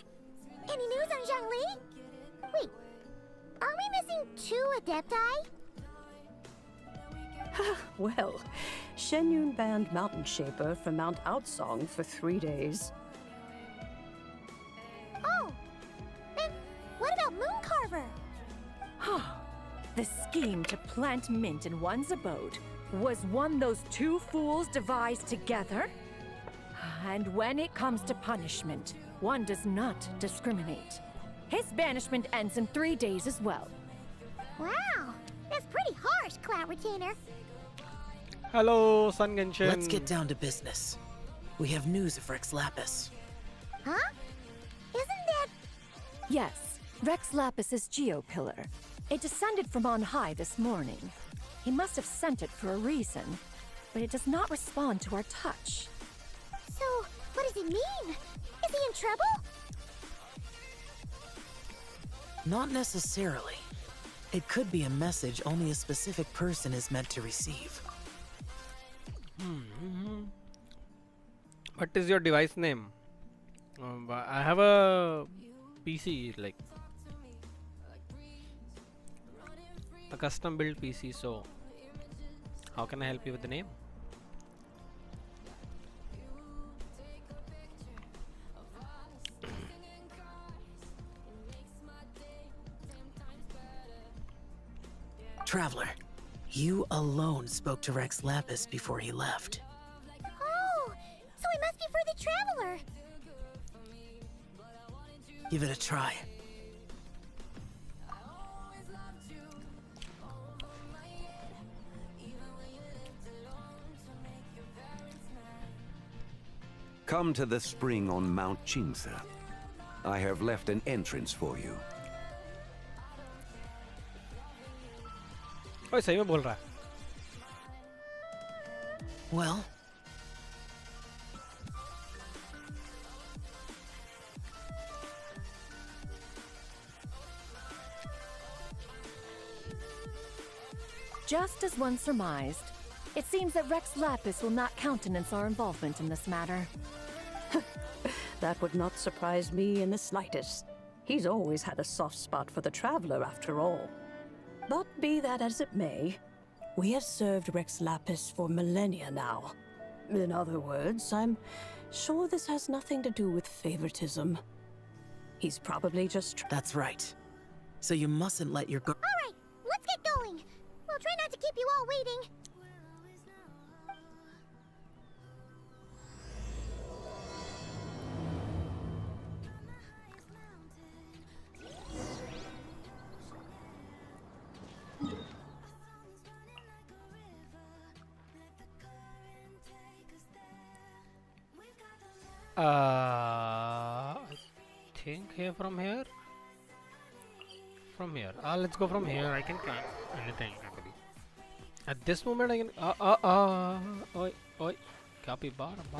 Speaker 6: Any news on Zhongli? Wait, are we missing 2 Adepti?
Speaker 3: Well, Shenyun banned Mountain Shaper from Mount Outsong for 3 days.
Speaker 6: Oh, then what about Mooncarver?
Speaker 7: The scheme to plant mint in one's abode was one those two fools devised together? And when it comes to punishment, one does not discriminate. His banishment ends in 3 days as well.
Speaker 6: Wow, that's pretty harsh, Cloud Retainer.
Speaker 1: Hello, Sun Genshin.
Speaker 8: Let's get down to business. We have news of Rex Lapis.
Speaker 6: Huh? Isn't that...
Speaker 7: Yes, Rex Lapis's Geopillar. It descended from on high this morning. He must have sent it for a reason, but it does not respond to our touch.
Speaker 6: So, what does it mean? Is he in trouble?
Speaker 8: Not necessarily. It could be a message only a specific person is meant to receive.
Speaker 1: What is your device name? I have a PC, like a custom built PC, so how can I help you with the name?
Speaker 8: Traveler, you alone spoke to Rex Lapis before he left.
Speaker 6: Oh, so it must be for the Traveler.
Speaker 8: Give it a try.
Speaker 9: Come to the spring on Mount Qingse. I have left an entrance for you.
Speaker 1: ओए सही में बोल रहा है.
Speaker 8: Well,
Speaker 7: Just as one surmised, it seems that Rex Lapis will not countenance our involvement in this matter.
Speaker 3: That would not surprise me in the slightest. He's always had a soft spot for the Traveler, after all. But be that as it may, we have served Rex Lapis for millennia now. In other words, I'm sure this has nothing to do with favoritism. He's probably just
Speaker 8: that's right. So you mustn't let your
Speaker 6: All right, let's get going. We'll try not to keep you all waiting.
Speaker 1: I think here from here. From here. Let's go from here. I can climb anything actually. At this moment, I can. Oi, oi. Capybara, bye.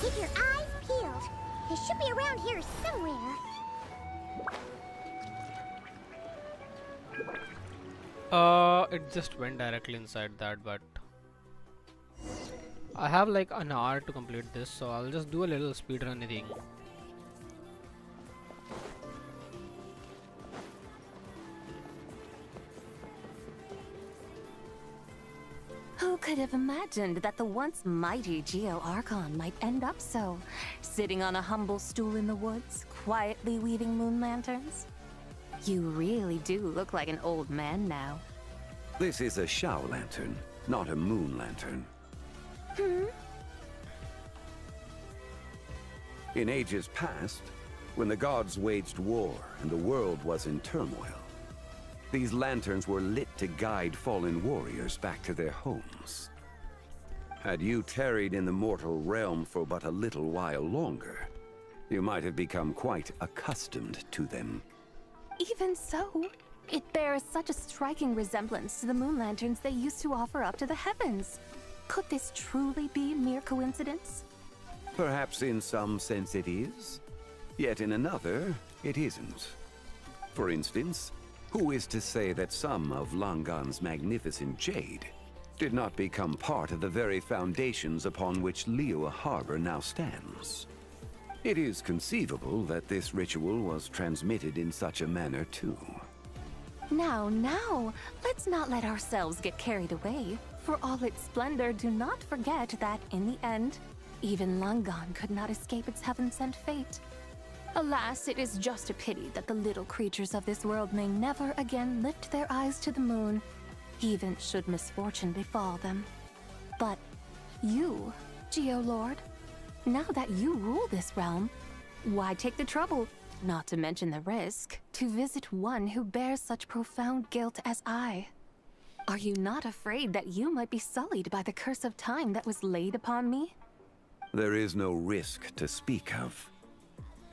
Speaker 6: Keep your eyes peeled. It should be around here somewhere.
Speaker 1: It just went directly inside that, but I have like an hour to complete this, so I'll just do a little speedrun thing.
Speaker 10: Who could have imagined that the once mighty Geo Archon might end up so, sitting on a humble stool in the woods, quietly weaving moon lanterns? You really do look like an old man now.
Speaker 9: This is a Shao lantern, not a moon lantern. In ages past, when the gods waged war and the world was in turmoil, these lanterns were lit to guide fallen warriors back to their homes. Had you tarried in the mortal realm for but a little while longer, you might have become quite accustomed to them.
Speaker 10: Even so, it bears such a striking resemblance to the moon lanterns they used to offer up to the heavens. Could this truly be mere coincidence?
Speaker 9: Perhaps in some sense it is, yet in another, it isn't. For instance, who is to say that some of Langan's magnificent jade did not become part of the very foundations upon which Liyue Harbor now stands? It is conceivable that this ritual was transmitted in such a manner too.
Speaker 10: Now, let's not let ourselves get carried away. For all its splendor, do not forget that, in the end, even Langan could not escape its heaven-sent fate. Alas, it is just a pity that the little creatures of this world may never again lift their eyes to the moon, even should misfortune befall them. But you, Geo-Lord, now that you rule this realm, why take the trouble, not to mention the risk, to visit one who bears such profound guilt as I? Are you not afraid that you might be sullied by the curse of time that was laid upon me?
Speaker 9: There is no risk to speak of.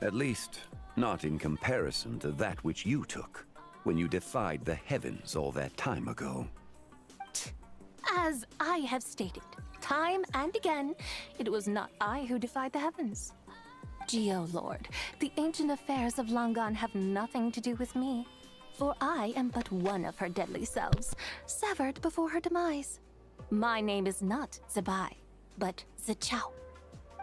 Speaker 9: At least, not in comparison to that which you took when you defied the heavens all that time ago.
Speaker 10: As I have stated, time and again, it was not I who defied the heavens. Geo-Lord, the ancient affairs of Langan have nothing to do with me, for I am but one of her deadly selves, severed before her demise. My name is not Zebai, but Zichao.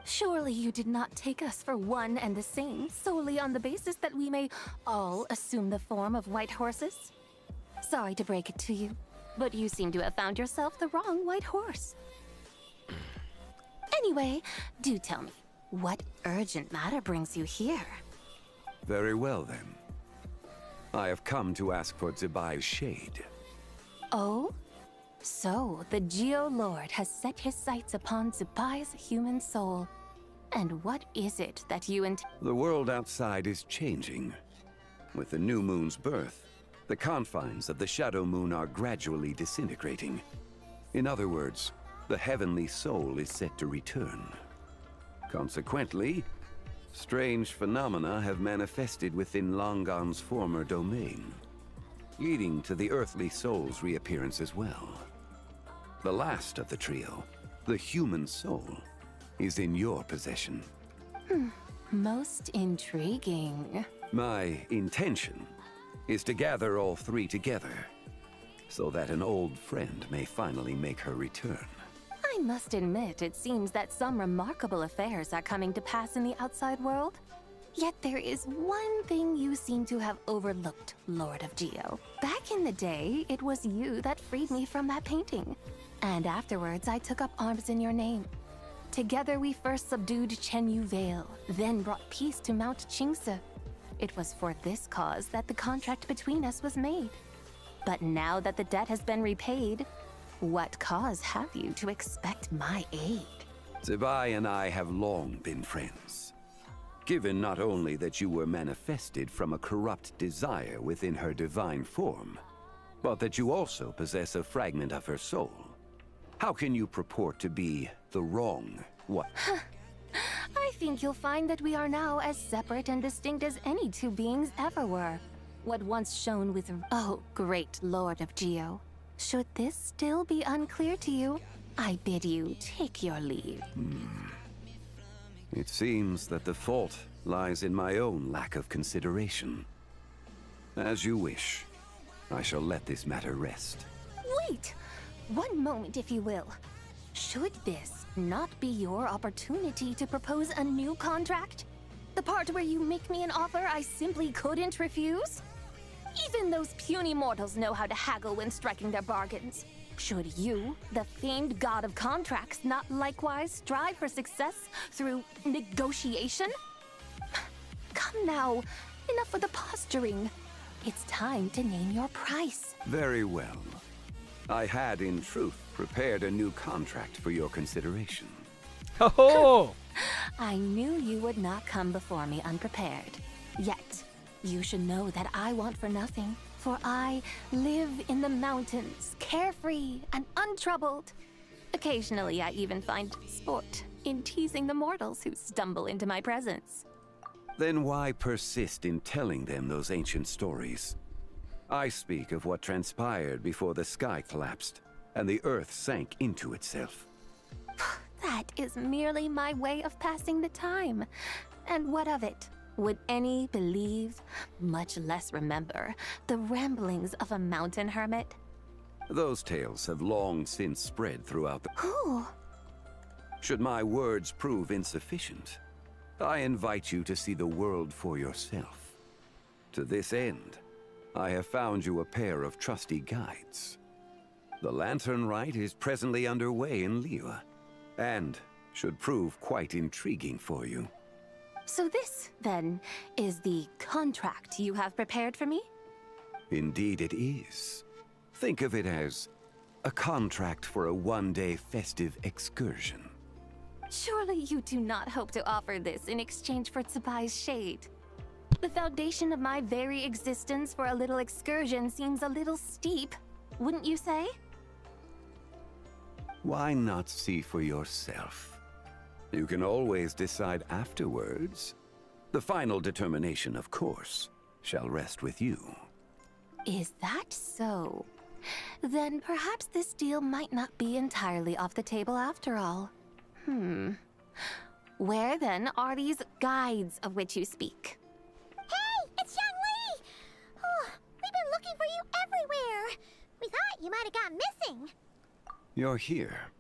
Speaker 10: Surely you did not take us for one and the same solely on the basis that we may all assume the form of white horses? Sorry to break it to you, but you seem to have found yourself the wrong white horse. Anyway, do tell me, what urgent matter brings you here?
Speaker 9: Very well then. I have come to ask for Zebai's shade.
Speaker 10: Oh? So, the Geo-Lord has set his sights upon Zebai's human soul. And what is it that you
Speaker 9: The world outside is changing. With the new moon's birth, the confines of the Shadow Moon are gradually disintegrating. In other words, the heavenly soul is set to return. Consequently, strange phenomena have manifested within Langan's former domain, leading to the earthly soul's reappearance as well. The last of the trio, the human soul, is in your possession.
Speaker 10: Most intriguing.
Speaker 9: My intention is to gather all three together, so that an old friend may finally make her return.
Speaker 10: I must admit, it seems that some remarkable affairs are coming to pass in the outside world. Yet there is one thing you seem to have overlooked, Lord of Geo. Back in the day, it was you that freed me from that painting. And afterwards, I took up arms in your name. Together, we first subdued Chenyu Vale, then brought peace to Mount Qingse. It was for this cause that the contract between us was made. But now that the debt has been repaid, what cause have you to expect my aid?
Speaker 9: Zebai and I have long been friends. Given not only that you were manifested from a corrupt desire within her divine form, but that you also possess a fragment of her soul, how can you purport to be the wrong one?
Speaker 10: I think you'll find that we are now as separate and distinct as any two beings ever were. What once shone with... Oh, great Lord of Geo. Should this still be unclear to you, I bid you take your leave.
Speaker 9: It seems that the fault lies in my own lack of consideration. As you wish. I shall let this matter rest.
Speaker 10: Wait! One moment, if you will. Should this not be your opportunity to propose a new contract? The part where you make me an offer I simply couldn't refuse? Even those puny mortals know how to haggle when striking their bargains. Should you, the famed god of contracts, not likewise strive for success through negotiation? Come now, enough with the posturing. It's time to name your price.
Speaker 9: Very well. I had, in truth, prepared a new contract for your consideration.
Speaker 1: Oh!
Speaker 10: I knew you would not come before me unprepared. Yet, you should know that I want for nothing, for I live in the mountains, carefree and untroubled. Occasionally, I even find sport in teasing the mortals who stumble into my presence.
Speaker 9: Then why persist in telling them those ancient stories? I speak of what transpired before the sky collapsed and the earth sank into itself.
Speaker 10: That is merely my way of passing the time. And what of it? Would any believe, much less remember, the ramblings of a mountain hermit?
Speaker 9: Those tales have long since spread throughout the...
Speaker 10: Who?
Speaker 9: Should my words prove insufficient, I invite you to see the world for yourself. To this end, I have found you a pair of trusty guides. The Lantern Rite is presently underway in Liyue, and should prove quite intriguing for you.
Speaker 10: So this, then, is the contract you have prepared for me?
Speaker 9: Indeed it is. Think of it as a contract for a one-day festive excursion.
Speaker 10: Surely you do not hope to offer this in exchange for Tsubai's shade. The foundation of my very existence for a little excursion seems a little steep, wouldn't you say?
Speaker 9: Why not see for yourself? You can always decide afterwards. The final determination, of course, shall rest with you.
Speaker 10: Is that so? Then perhaps this deal might not be entirely off the table after all. Where then are these guides of which you speak?
Speaker 6: Hey, it's Zhangli! Oh, we've been looking for you everywhere. We thought you might have gone missing.
Speaker 9: You're here.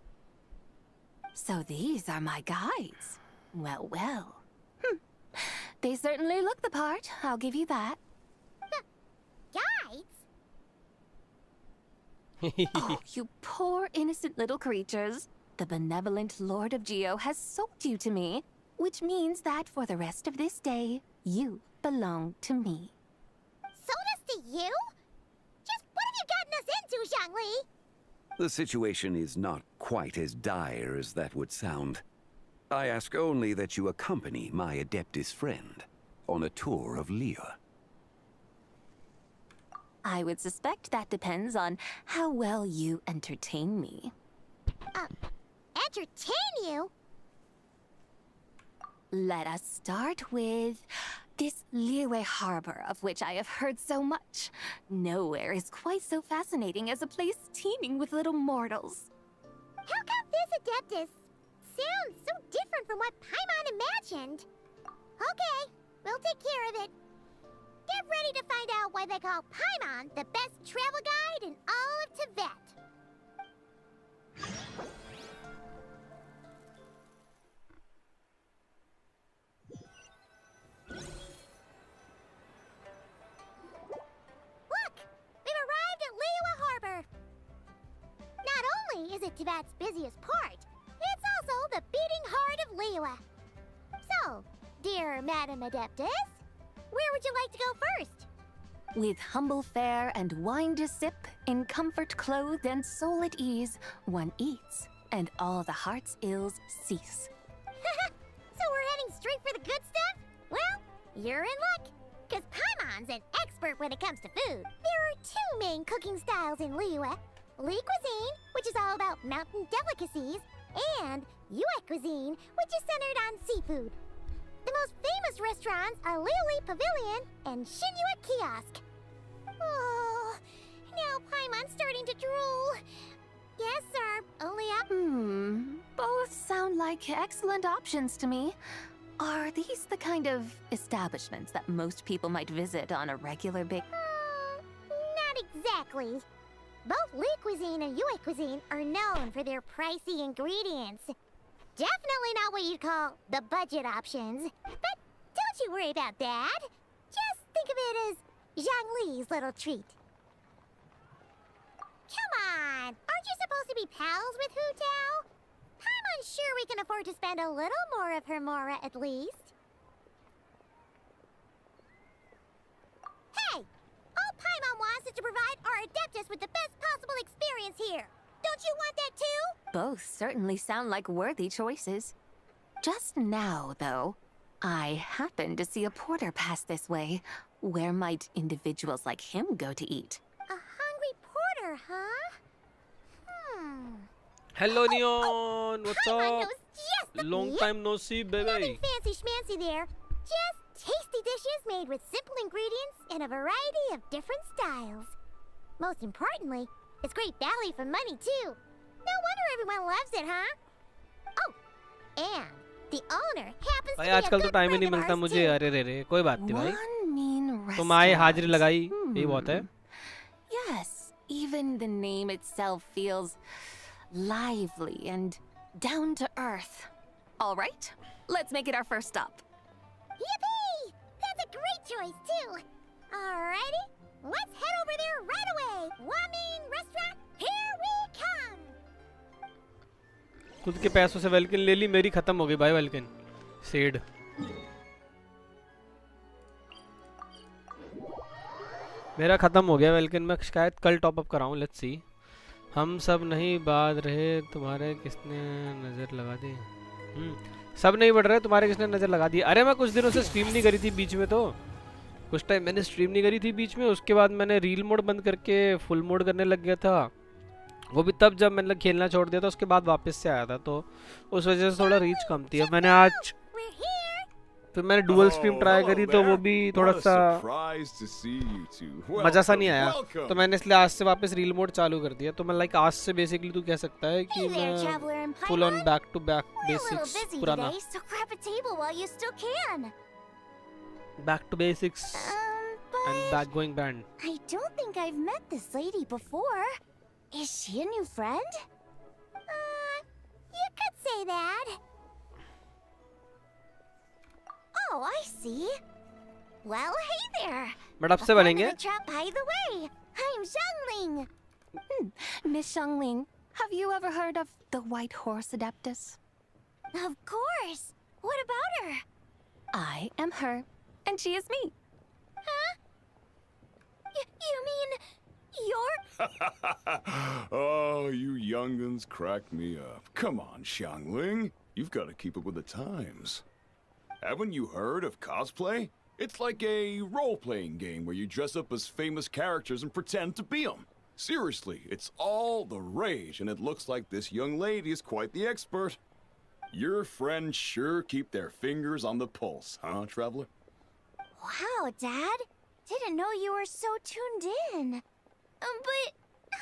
Speaker 10: So these are my guides. Well, well. They certainly look the part, I'll give you that.
Speaker 6: Guides?
Speaker 10: Oh, you poor innocent little creatures. The benevolent Lord of Geo has sold you to me, which means that for the rest of this day, you belong to me.
Speaker 6: Sold us to you? Just what have you gotten us into, Zhangli?
Speaker 9: The situation is not quite as dire as that would sound. I ask only that you accompany my Adeptus friend on a tour of Liyue.
Speaker 10: I would suspect that depends on how well you entertain me.
Speaker 6: Entertain you?
Speaker 10: Let us start with this Liyue harbor of which I have heard so much. Nowhere is quite so fascinating as a place teeming with little mortals.
Speaker 6: How come this Adeptus sounds so different from what Paimon imagined? Okay, we'll take care of it. Get ready to find out why they call Paimon the best travel guide in all of Tibet. Look! We've arrived at Liyue Harbor. Not only is it Tibet's busiest port, it's also the beating heart of Liyue. So, dear Madam Adeptus, where would you like to go first?
Speaker 10: With humble fare and wine to sip, in comfort clothed and soul at ease, one eats, and all the heart's ills cease.
Speaker 6: So we're heading straight for the good stuff? Well, you're in luck, because Paimon's an expert when it comes to food. There are two main cooking styles in Liyue. Li cuisine, which is all about mountain delicacies, and Yue cuisine, which is centered on seafood. The most famous restaurants are Liyue Pavilion and Xinyue Kiosk. Oh, now Paimon's starting to drool. Yes, sir. Only up.
Speaker 10: Both sound like excellent options to me. Are these the kind of establishments that most people might visit on a regular basis?
Speaker 6: Not exactly. Both Li cuisine and Yue cuisine are known for their pricey ingredients. Definitely not what you'd call the budget options. But don't you worry about that. Just think of it as Zhangli's little treat. Come on! Aren't you supposed to be pals with Hu Tao? I'm unsure we can afford to spend a little more of her mora at least. Hey! All Paimon wants is to provide our Adeptus with the best possible experience experience here. Don't you want that too?
Speaker 10: Both certainly sound like worthy choices. Just now, though, I happened to see a porter pass this way. Where might individuals like him go to eat?
Speaker 6: A hungry porter, huh?
Speaker 1: Hello, Neon. What's
Speaker 6: Paimon
Speaker 1: up?
Speaker 6: knows just the
Speaker 1: Long
Speaker 6: beat.
Speaker 1: time no see,
Speaker 6: Nothing
Speaker 1: baby.
Speaker 6: fancy schmancy there. Just tasty dishes made with simple ingredients in a variety of different styles. Most importantly, it's great value for money, too. No wonder everyone loves it, huh? Oh, and the owner happens to
Speaker 1: भाई
Speaker 6: be a
Speaker 1: आजकल तो
Speaker 6: good
Speaker 1: time ही
Speaker 6: friend
Speaker 1: नहीं
Speaker 6: of
Speaker 1: मिलता
Speaker 6: ours,
Speaker 1: मुझे.
Speaker 6: too.
Speaker 1: अरे रे रे कोई बात नहीं भाई.
Speaker 10: One mean
Speaker 1: तुम आए हाजिरी
Speaker 10: restaurant.
Speaker 1: लगाई यही बहुत है.
Speaker 10: Yes, even the name itself feels lively and down to earth. All right, let's make it our first stop.
Speaker 6: Yippee! That's a great choice, too. Alrighty, let's head over there right away. Wamin Restaurant, here we come.
Speaker 1: खुद के पैसों से वेलकिन ले ली. मेरी खत्म हो गई भाई वेलकिन. सेड. मेरा खत्म हो गया वेलकिन. मैं शायद कल टॉप अप कराऊं. Let's see. हम सब नहीं बात रहे तुम्हारे किसने नज़र लगा दी. सब नहीं बढ़ रहे तुम्हारे किसने नज़र लगा दी. अरे मैं कुछ दिनों से स्ट्रीम नहीं करी थी बीच में. तो कुछ टाइम मैंने स्ट्रीम नहीं करी थी बीच में. उसके बाद मैंने रील मोड बंद करके फुल मोड करने लग गया था. वो भी तब जब मैंने खेलना छोड़ दिया था. उसके बाद वापस से आया था तो उस वजह से थोड़ा रीच कम थी. अब मैंने आज
Speaker 6: We're here.
Speaker 1: फिर मैंने डुअल स्ट्रीम ट्राई करी तो वो भी थोड़ा सा मज़ा सा नहीं आया. तो मैंने इसलिए आज से वापस रील मोड चालू कर दिया. तो मैं लाइक आज से बेसिकली तू कह सकता है कि
Speaker 6: Hey there,
Speaker 1: मैं
Speaker 6: traveler and
Speaker 1: full on
Speaker 6: Paimon.
Speaker 1: Back to back
Speaker 6: We're a little
Speaker 1: basics
Speaker 6: busy
Speaker 1: पुराना.
Speaker 6: today, so grab a table while you still can.
Speaker 1: Back to basics
Speaker 6: But
Speaker 1: and back going band.
Speaker 6: I don't think I've met this lady before. Is she a new friend? You could say that. Oh, I see. Well, hey there.
Speaker 1: But अब से
Speaker 6: A friend
Speaker 1: बनेंगे.
Speaker 6: of the trap, by the way. I'm Xiangling.
Speaker 10: Miss Xiangling, have you ever heard of the White Horse Adeptus?
Speaker 6: Of course. What about her?
Speaker 10: I am her, and she is me.
Speaker 6: Huh? You mean you're...
Speaker 11: Oh, you young'uns crack me up. Come on, Xiangling. You've got to keep up with the times. Haven't you heard of cosplay? It's like a role-playing game where you dress up as famous characters and pretend to be them. Seriously, it's all the rage, and it looks like this young lady is quite the expert. Your friends sure keep their fingers on the pulse, huh, Traveler?
Speaker 6: Wow, Dad. Didn't know you were so tuned in. But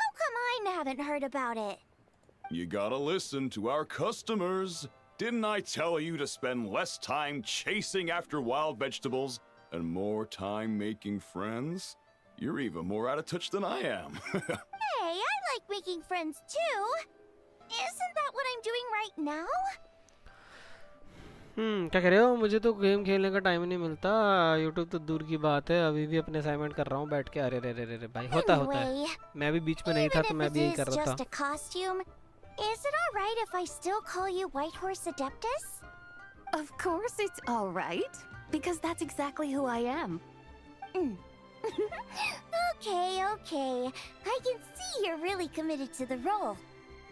Speaker 6: how come I haven't heard about it?
Speaker 11: You gotta listen to our customers. Didn't I tell you to spend less time chasing after wild vegetables and more time making friends? You're even more out of touch than I am.
Speaker 6: Hey, I like making friends too. Isn't that what I'm doing right now?
Speaker 1: क्या कह रहे हो. मुझे तो game खेलने का time नहीं मिलता. यूट्यूब तो दूर की बात है. अभी भी अपने असाइनमेंट कर रहा हूँ बैठ के. अरे रे रे रे रे भाई होता है.
Speaker 6: Anyway,
Speaker 1: मैं भी बीच में नहीं था
Speaker 6: even
Speaker 1: तो
Speaker 6: if
Speaker 1: मैं
Speaker 6: it
Speaker 1: भी यही
Speaker 6: is
Speaker 1: कर रहा
Speaker 6: just
Speaker 1: था.
Speaker 6: a costume, is it all right if I still call you White Horse Adeptus?
Speaker 10: Of course it's all right, because that's exactly who I am.
Speaker 6: Okay. I can see you're really committed to the role.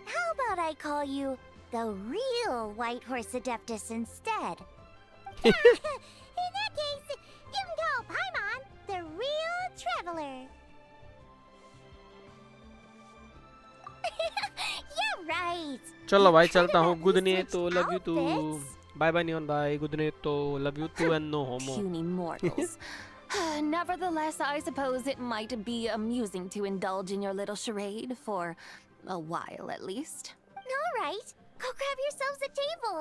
Speaker 6: How about I call you the real White Horse Adeptus instead? In that case, you can call Paimon the real traveler. You're right.
Speaker 1: चलो भाई
Speaker 6: Kind
Speaker 1: चलता
Speaker 6: of
Speaker 1: हूँ.
Speaker 6: at
Speaker 1: good
Speaker 6: least
Speaker 1: night तो
Speaker 6: switched
Speaker 1: love you too.
Speaker 6: outfits.
Speaker 1: Bye bye neon bye. Good night तो love you too and no homo.
Speaker 10: Puny mortals. Nevertheless, I suppose it might be amusing to indulge in your little charade for a while at least.
Speaker 6: All right. Go grab yourselves a table.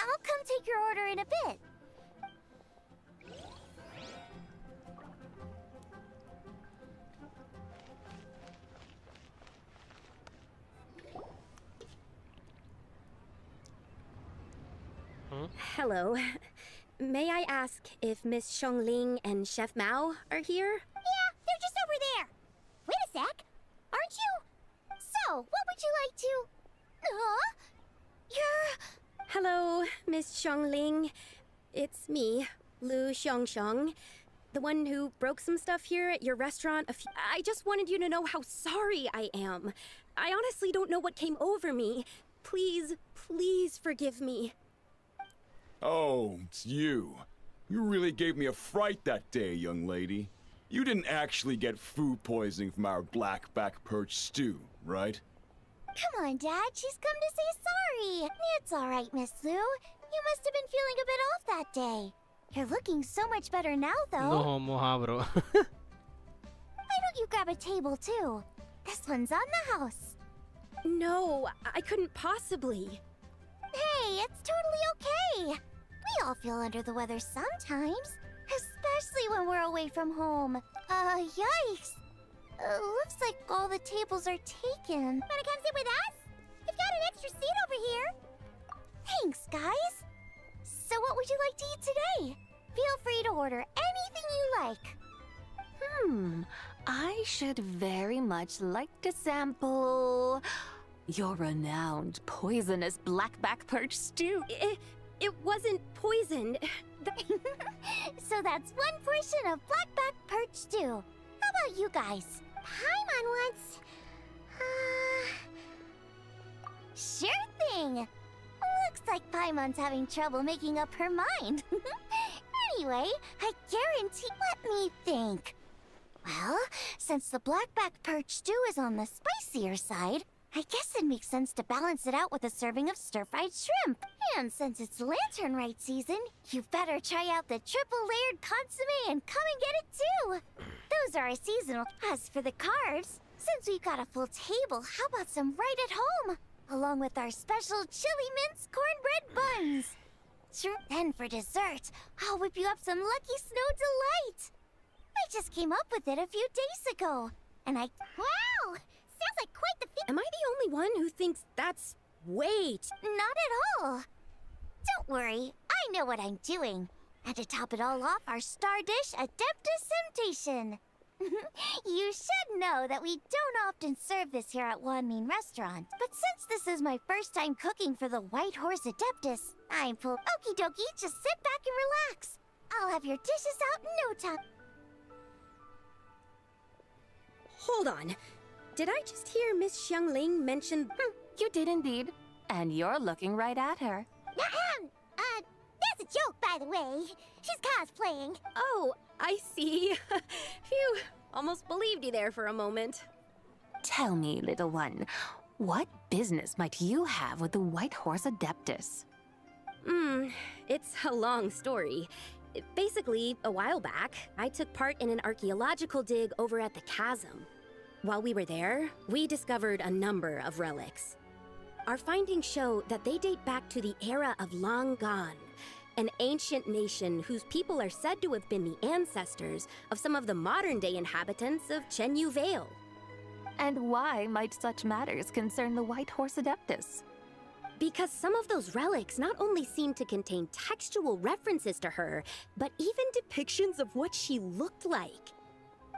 Speaker 6: I'll come take your order in a bit.
Speaker 12: Hello. May I ask if Miss Xiangling and Chef Mao are here?
Speaker 6: Yeah, they're just over there. Wait a sec. Aren't you? So, what would you like to... Huh? You're...
Speaker 12: Hello, Miss Xiangling. It's me, Lu Xiangxiang, the one who broke some stuff here at your restaurant. I just wanted you to know how sorry I am. I honestly don't know what came over me. Please, please forgive me.
Speaker 11: Oh, it's you. You really gave me a fright that day, young lady. You didn't actually get food poisoning from our black-back perch stew, right?
Speaker 6: Come on, Dad. She's come to say sorry. It's all right, Miss Lou. You must have been feeling a bit off that day. You're looking so much better now, though.
Speaker 1: No homo, ha, bro.
Speaker 6: Why don't you grab a table, too? This one's on the house.
Speaker 12: No, I couldn't possibly.
Speaker 6: Hey, it's totally okay. We all feel under the weather sometimes, especially when we're away from home. Yikes. Looks like all the tables are taken. Wanna come sit with us? We've got an extra seat over here. Thanks, guys. So what would you like to eat today? Feel free to order anything you like.
Speaker 10: I should very much like to sample your renowned poisonous blackback perch stew.
Speaker 12: It wasn't poisoned.
Speaker 6: So that's one portion of blackback perch stew. How about you guys? Paimon wants... Sure thing. Looks like Paimon's having trouble making up her mind. Anyway, I guarantee... Let me think. Well, since the blackback perch stew is on the spicier side, I guess it makes sense to balance it out with a serving of stir-fried shrimp. And since it's lantern rite season, you better try out the triple-layered consommé and come and get it too. Those are our seasonal. As for the carbs, since we've got a full table, how about some right at home? Along with our special chili mince cornbread buns. Sure. Then for dessert, I'll whip you up some Lucky Snow Delight. I just came up with it a few days ago, and I... Wow! Sounds like quite the feat.
Speaker 12: Am I the only one who thinks that's way
Speaker 6: Not at all. Don't worry, I know what I'm doing. And to top it all off, our star dish, Adeptus Temptation. You should know that we don't often serve this here at Wanmin Restaurant. But since this is my first time cooking for the White Horse Adeptus, I'm full. Okie dokie, just sit back and relax. I'll have your dishes out in no time.
Speaker 12: Hold on. Did I just hear Miss Xiangling mention...
Speaker 10: You did indeed. And you're looking right at her.
Speaker 6: That's a joke, by the way. She's cosplaying.
Speaker 12: Oh, I see. Phew, almost believed you there for a moment.
Speaker 10: Tell me, little one, what business might you have with the White Horse Adeptus?
Speaker 12: It's a long story. Basically, a while back, I took part in an archaeological dig over at the chasm. While we were there, we discovered a number of relics. Our findings show that they date back to the era of Long Gone, an ancient nation whose people are said to have been the ancestors of some of the modern-day inhabitants of Chenyu Vale.
Speaker 10: And why might such matters concern the White Horse Adeptus?
Speaker 12: Because some of those relics not only seem to contain textual references to her, but even depictions of what she looked like.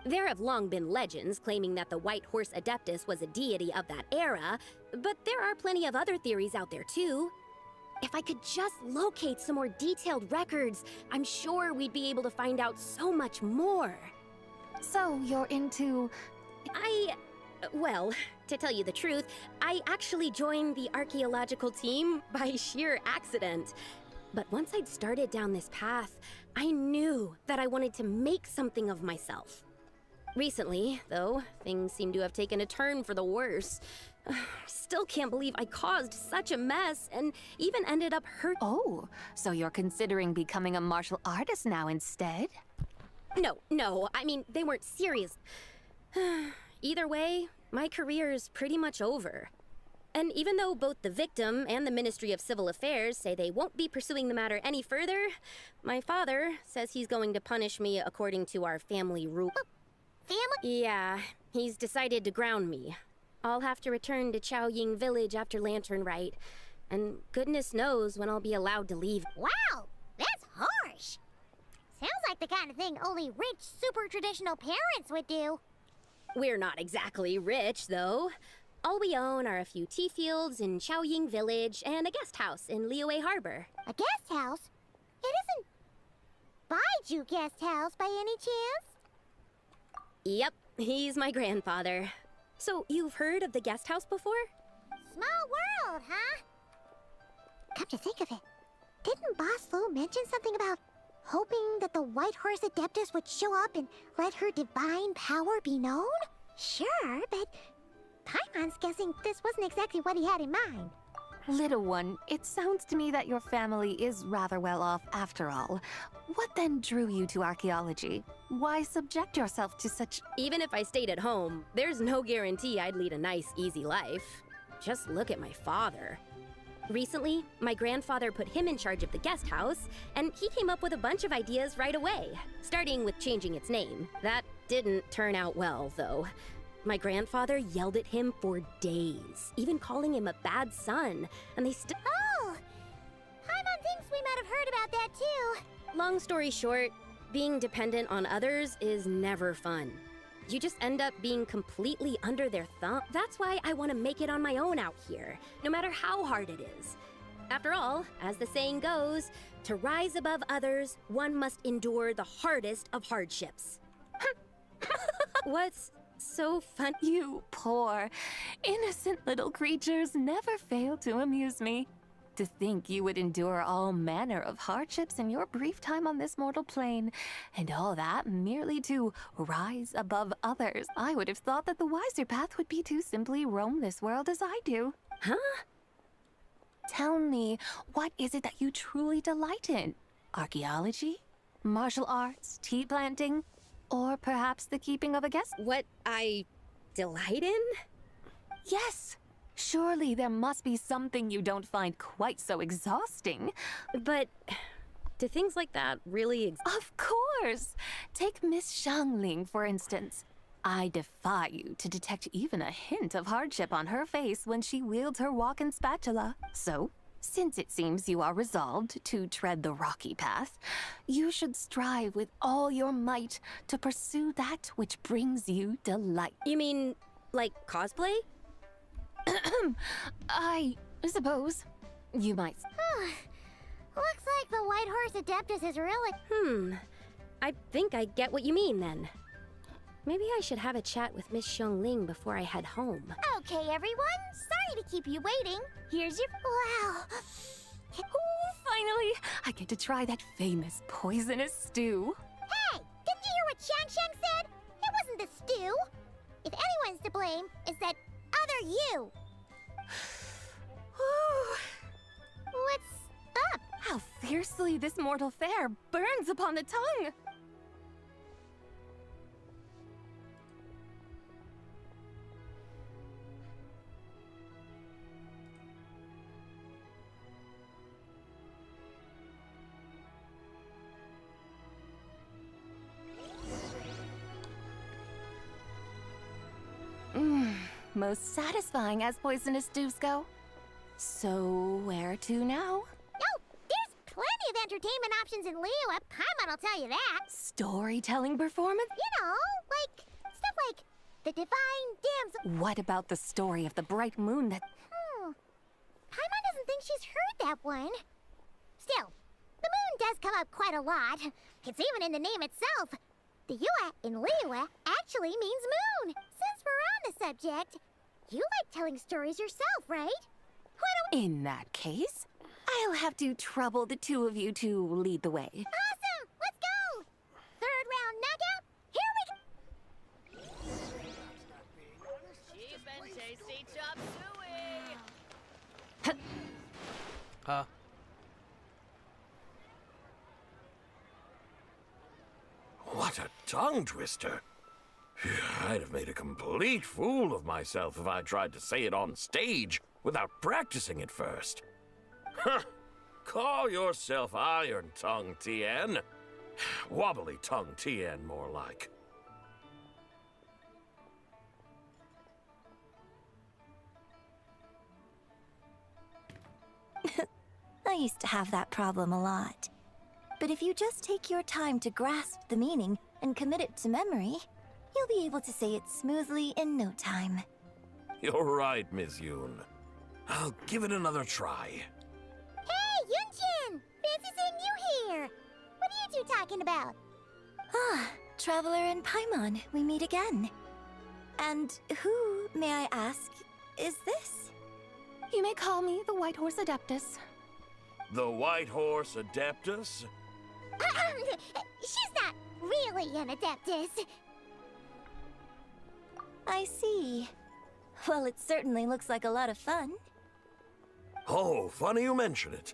Speaker 12: There have long been legends claiming that the White Horse Adeptus was a deity of that era, but there are plenty of other theories out there too. If I could just locate some more detailed records, I'm sure we'd be able to find out so much more.
Speaker 10: So you're into...
Speaker 12: Well, to tell you the truth, I actually joined the archaeological team by sheer accident. But once I'd started down this path, I knew that I wanted to make something of myself. Recently, though, things seem to have taken a turn for the worse. Still can't believe I caused such a mess and even ended up hurt.
Speaker 10: Oh, so you're considering becoming a martial artist now instead?
Speaker 12: No, I mean, they weren't serious. Either way, my career is pretty much over. And even though both the victim and the Ministry of Civil Affairs say they won't be pursuing the matter any further, my father says he's going to punish me according to our family rule.
Speaker 6: Family?
Speaker 12: Yeah, he's decided to ground me. I'll have to return to Chaoying Village after Lantern Rite, and goodness knows when I'll be allowed to leave.
Speaker 6: Wow, that's harsh. Sounds like the kind of thing only rich, super traditional parents would do.
Speaker 12: We're not exactly rich, though. All we own are a few tea fields in Chaoying Village and a guest house in Liyue Harbor.
Speaker 6: A guest house? It isn't Baiju Guest House by any chance?
Speaker 12: Yep, he's my grandfather. So, you've heard of the guest house before?
Speaker 6: Small world, huh? Come to think of it, didn't Boss Lou mention something about hoping that the White Horse Adeptus would show up and let her divine power be known? Sure, but Paimon's guessing this wasn't exactly what he had in mind.
Speaker 10: Little one, it sounds to me that your family is rather well off after all. What then drew you to archaeology? Why subject yourself to such...
Speaker 12: Even if I stayed at home, there's no guarantee I'd lead a nice, easy life. Just look at my father. Recently, my grandfather put him in charge of the guest house, and he came up with a bunch of ideas right away, starting with changing its name. That didn't turn out well, though. My grandfather yelled at him for days, even calling him a bad son, and they still...
Speaker 6: Oh! Paimon thinks we might have heard about that too.
Speaker 12: Long story short, being dependent on others is never fun. You just end up being completely under their thumb. That's why I want to make it on my own out here, no matter how hard it is. After all, as the saying goes, to rise above others, one must endure the hardest of hardships. What's so fun?
Speaker 10: You poor, innocent little creatures never fail to amuse me. To think you would endure all manner of hardships in your brief time on this mortal plane, and all that merely to rise above others. I would have thought that the wiser path would be to simply roam this world as I do.
Speaker 12: Huh?
Speaker 10: Tell me, what is it that you truly delight in? Archaeology? Martial arts? Tea planting? Or perhaps the keeping of a guest?
Speaker 12: What I delight in?
Speaker 10: Yes. Surely there must be something you don't find quite so exhausting.
Speaker 12: But do things like that really
Speaker 10: Of course! Take Miss Xiangling, for instance. I defy you to detect even a hint of hardship on her face when she wields her walking spatula. So, since it seems you are resolved to tread the rocky path, you should strive with all your might to pursue that which brings you delight.
Speaker 12: You mean, like cosplay?
Speaker 10: I suppose you might.
Speaker 6: Looks like the White Horse Adeptus is really...
Speaker 12: I think I get what you mean then. Maybe I should have a chat with Miss Xiangling before I head home.
Speaker 6: Okay, everyone. Sorry to keep you waiting. Here's your... Wow.
Speaker 10: Oh, finally! I get to try that famous poisonous stew.
Speaker 6: Hey! Didn't you hear what Shang said? It wasn't the stew. If anyone's to blame, it's that other you. What's up?
Speaker 10: How fiercely this mortal fare burns upon the tongue! Most satisfying as poisonous stews go. So, where to now?
Speaker 6: Oh, there's plenty of entertainment options in Liyue. Paimon will tell you that.
Speaker 10: Storytelling performance?
Speaker 6: You know, like stuff like the Divine Damsel.
Speaker 10: What about the story of the bright moon that...
Speaker 6: Paimon doesn't think she's heard that one. Still, the moon does come up quite a lot. It's even in the name itself. The Yue in Liyue actually means moon. Since we're on the subject, you like telling stories yourself, right?
Speaker 10: In that case, I'll have to trouble the two of you to lead the way.
Speaker 6: Awesome! Let's go! Third round knockout, here we go!
Speaker 7: Cheap and tasty chop suey!
Speaker 13: What a tongue twister! I'd have made a complete fool of myself if I tried to say it on stage without practicing it first. Huh! Call yourself Iron Tongue, Tien. Wobbly Tongue, Tien, more like.
Speaker 14: I used to have that problem a lot. But if you just take your time to grasp the meaning and commit it to memory, you'll be able to say it smoothly in no time.
Speaker 13: You're right, Miss Yoon. I'll give it another try.
Speaker 6: Hey, Yunchin! Fancy seeing you here! What are you two talking about?
Speaker 14: Ah, Traveler and Paimon, we meet again. And who may I ask, is this?
Speaker 10: You may call me the White Horse Adeptus.
Speaker 13: The White Horse Adeptus?
Speaker 6: She's not really an Adeptus.
Speaker 14: I see. Well, it certainly looks like a lot of fun.
Speaker 13: Oh, funny you mention it.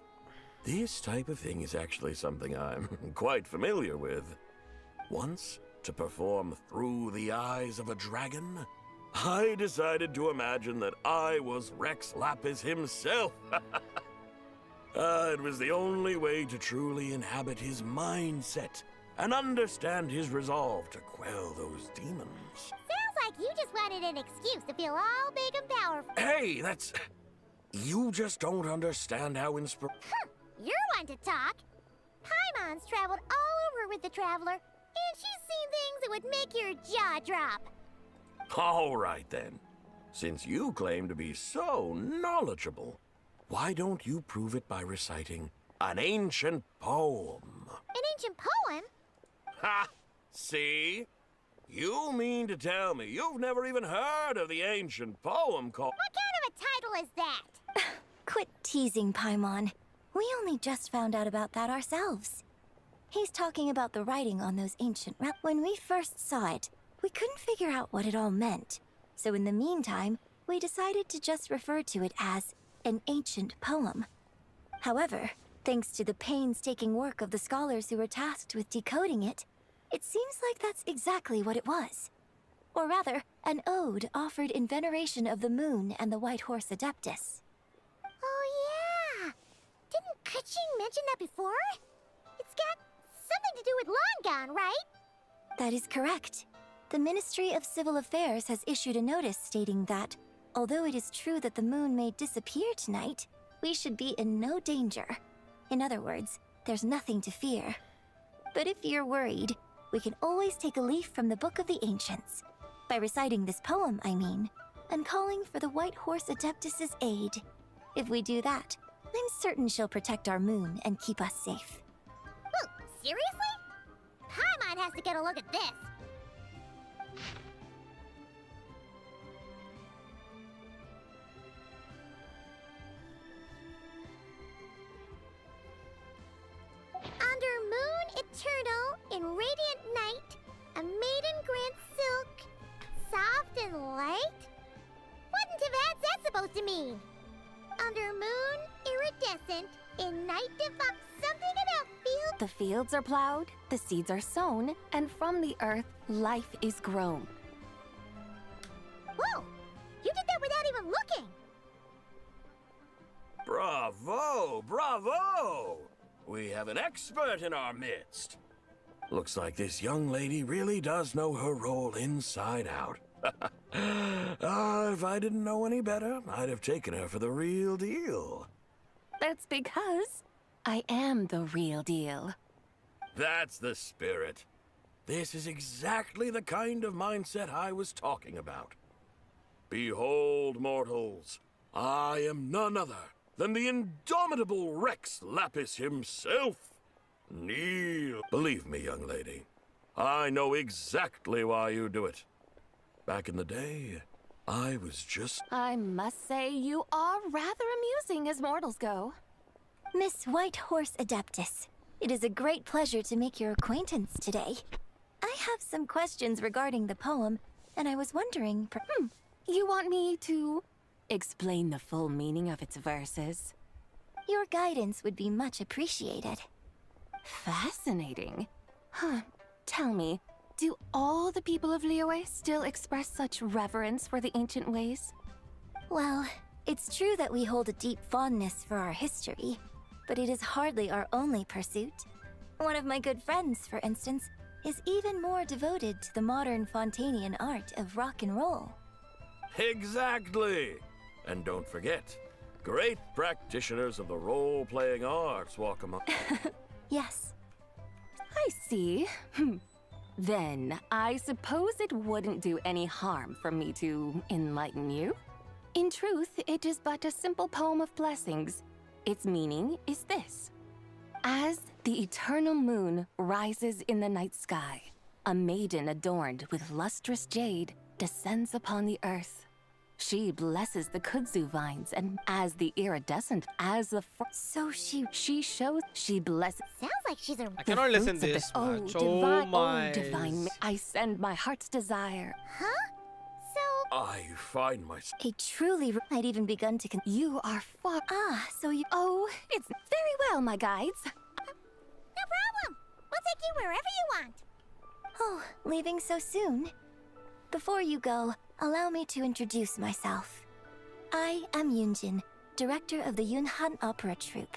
Speaker 13: This type of thing is actually something I'm quite familiar with. Once, to perform Through the Eyes of a Dragon, I decided to imagine that I was Rex Lapis himself. It was the only way to truly inhabit his mindset and understand his resolve to quell those demons.
Speaker 6: Sounds like you just wanted an excuse to feel all big and powerful.
Speaker 13: Hey, that's... You just don't understand how
Speaker 6: You're one to talk. Paimon's traveled all over with the Traveler, and she's seen things that would make your jaw drop.
Speaker 13: All right, then. Since you claim to be so knowledgeable, why don't you prove it by reciting an ancient poem?
Speaker 6: An ancient poem?
Speaker 13: Ha! See? You mean to tell me you've never even heard of the ancient poem called...
Speaker 6: What kind of a title is that?
Speaker 14: Quit teasing, Paimon. We only just found out about that ourselves. He's talking about the writing on those ancient When we first saw it, we couldn't figure out what it all meant. So in the meantime, we decided to just refer to it as an ancient poem. However, thanks to the painstaking work of the scholars who were tasked with decoding it, it seems like that's exactly what it was. Or rather, an ode offered in veneration of the moon and the White Horse Adeptus.
Speaker 6: Oh, yeah! Didn't Kuching mention that before? It's got something to do with Longon, right?
Speaker 14: That is correct. The Ministry of Civil Affairs has issued a notice stating that, although it is true that the moon may disappear tonight, we should be in no danger. In other words, there's nothing to fear. But if you're worried, we can always take a leaf from the Book of the Ancients. By reciting this poem, I mean, and calling for the White Horse Adeptus's aid. If we do that, I'm certain she'll protect our moon and keep us safe.
Speaker 6: Whoa, seriously? Paimon has to get a look at this. Under moon eternal, in radiant night, a maiden grants silk, soft and light? Wouldn't have had that supposed to mean? Under moon, iridescent, in night defunct, something about fields.
Speaker 10: The fields are plowed, the seeds are sown, and from the earth, life is grown.
Speaker 6: Whoa! You did that without even looking!
Speaker 13: Bravo! Bravo! We have an expert in our midst. Looks like this young lady really does know her role inside out. If I didn't know any better, I'd have taken her for the real deal.
Speaker 10: That's because I am the real deal.
Speaker 13: That's the spirit. This is exactly the kind of mindset I was talking about. Behold, mortals, I am none other than the indomitable Rex Lapis himself. Kneel. Believe me, young lady, I know exactly why you do it. Back in the day, I was just...
Speaker 10: I must say you are rather amusing as mortals go.
Speaker 14: Miss White Horse Adeptus, it is a great pleasure to make your acquaintance today. I have some questions regarding the poem, and I was wondering...
Speaker 10: You want me to explain the full meaning of its verses?
Speaker 14: Your guidance would be much appreciated.
Speaker 10: Fascinating. Huh. Tell me, do all the people of Liyue still express such reverence for the ancient ways?
Speaker 14: Well, it's true that we hold a deep fondness for our history, but it is hardly our only pursuit. One of my good friends, for instance, is even more devoted to the modern Fontanian art of rock and roll.
Speaker 13: Exactly! And don't forget, great practitioners of the role-playing arts walk among...
Speaker 14: Yes.
Speaker 10: I see. Then, I suppose it wouldn't do any harm for me to enlighten you. In truth, it is but a simple poem of blessings. Its meaning is this. As the eternal moon rises in the night sky, a maiden adorned with lustrous jade descends upon the earth. She blesses the kudzu vines, and as the iridescent, as the
Speaker 14: So she
Speaker 10: shows, she blesses.
Speaker 6: Sounds like she's a.
Speaker 1: I cannot listen
Speaker 10: fruits of
Speaker 1: this
Speaker 10: oh,
Speaker 1: much.
Speaker 10: divine,
Speaker 1: my.
Speaker 10: divine, I send my heart's desire.
Speaker 6: Huh? So.
Speaker 13: I find myself.
Speaker 14: a truly I'd even begun to
Speaker 10: You are far.
Speaker 14: Ah, so you
Speaker 10: Oh, it's very well, my guides.
Speaker 6: No problem. We'll take you wherever you want.
Speaker 14: Oh, leaving so soon? Before you go, allow me to introduce myself. I am Yunjin, director of the Yunhan Opera Troupe.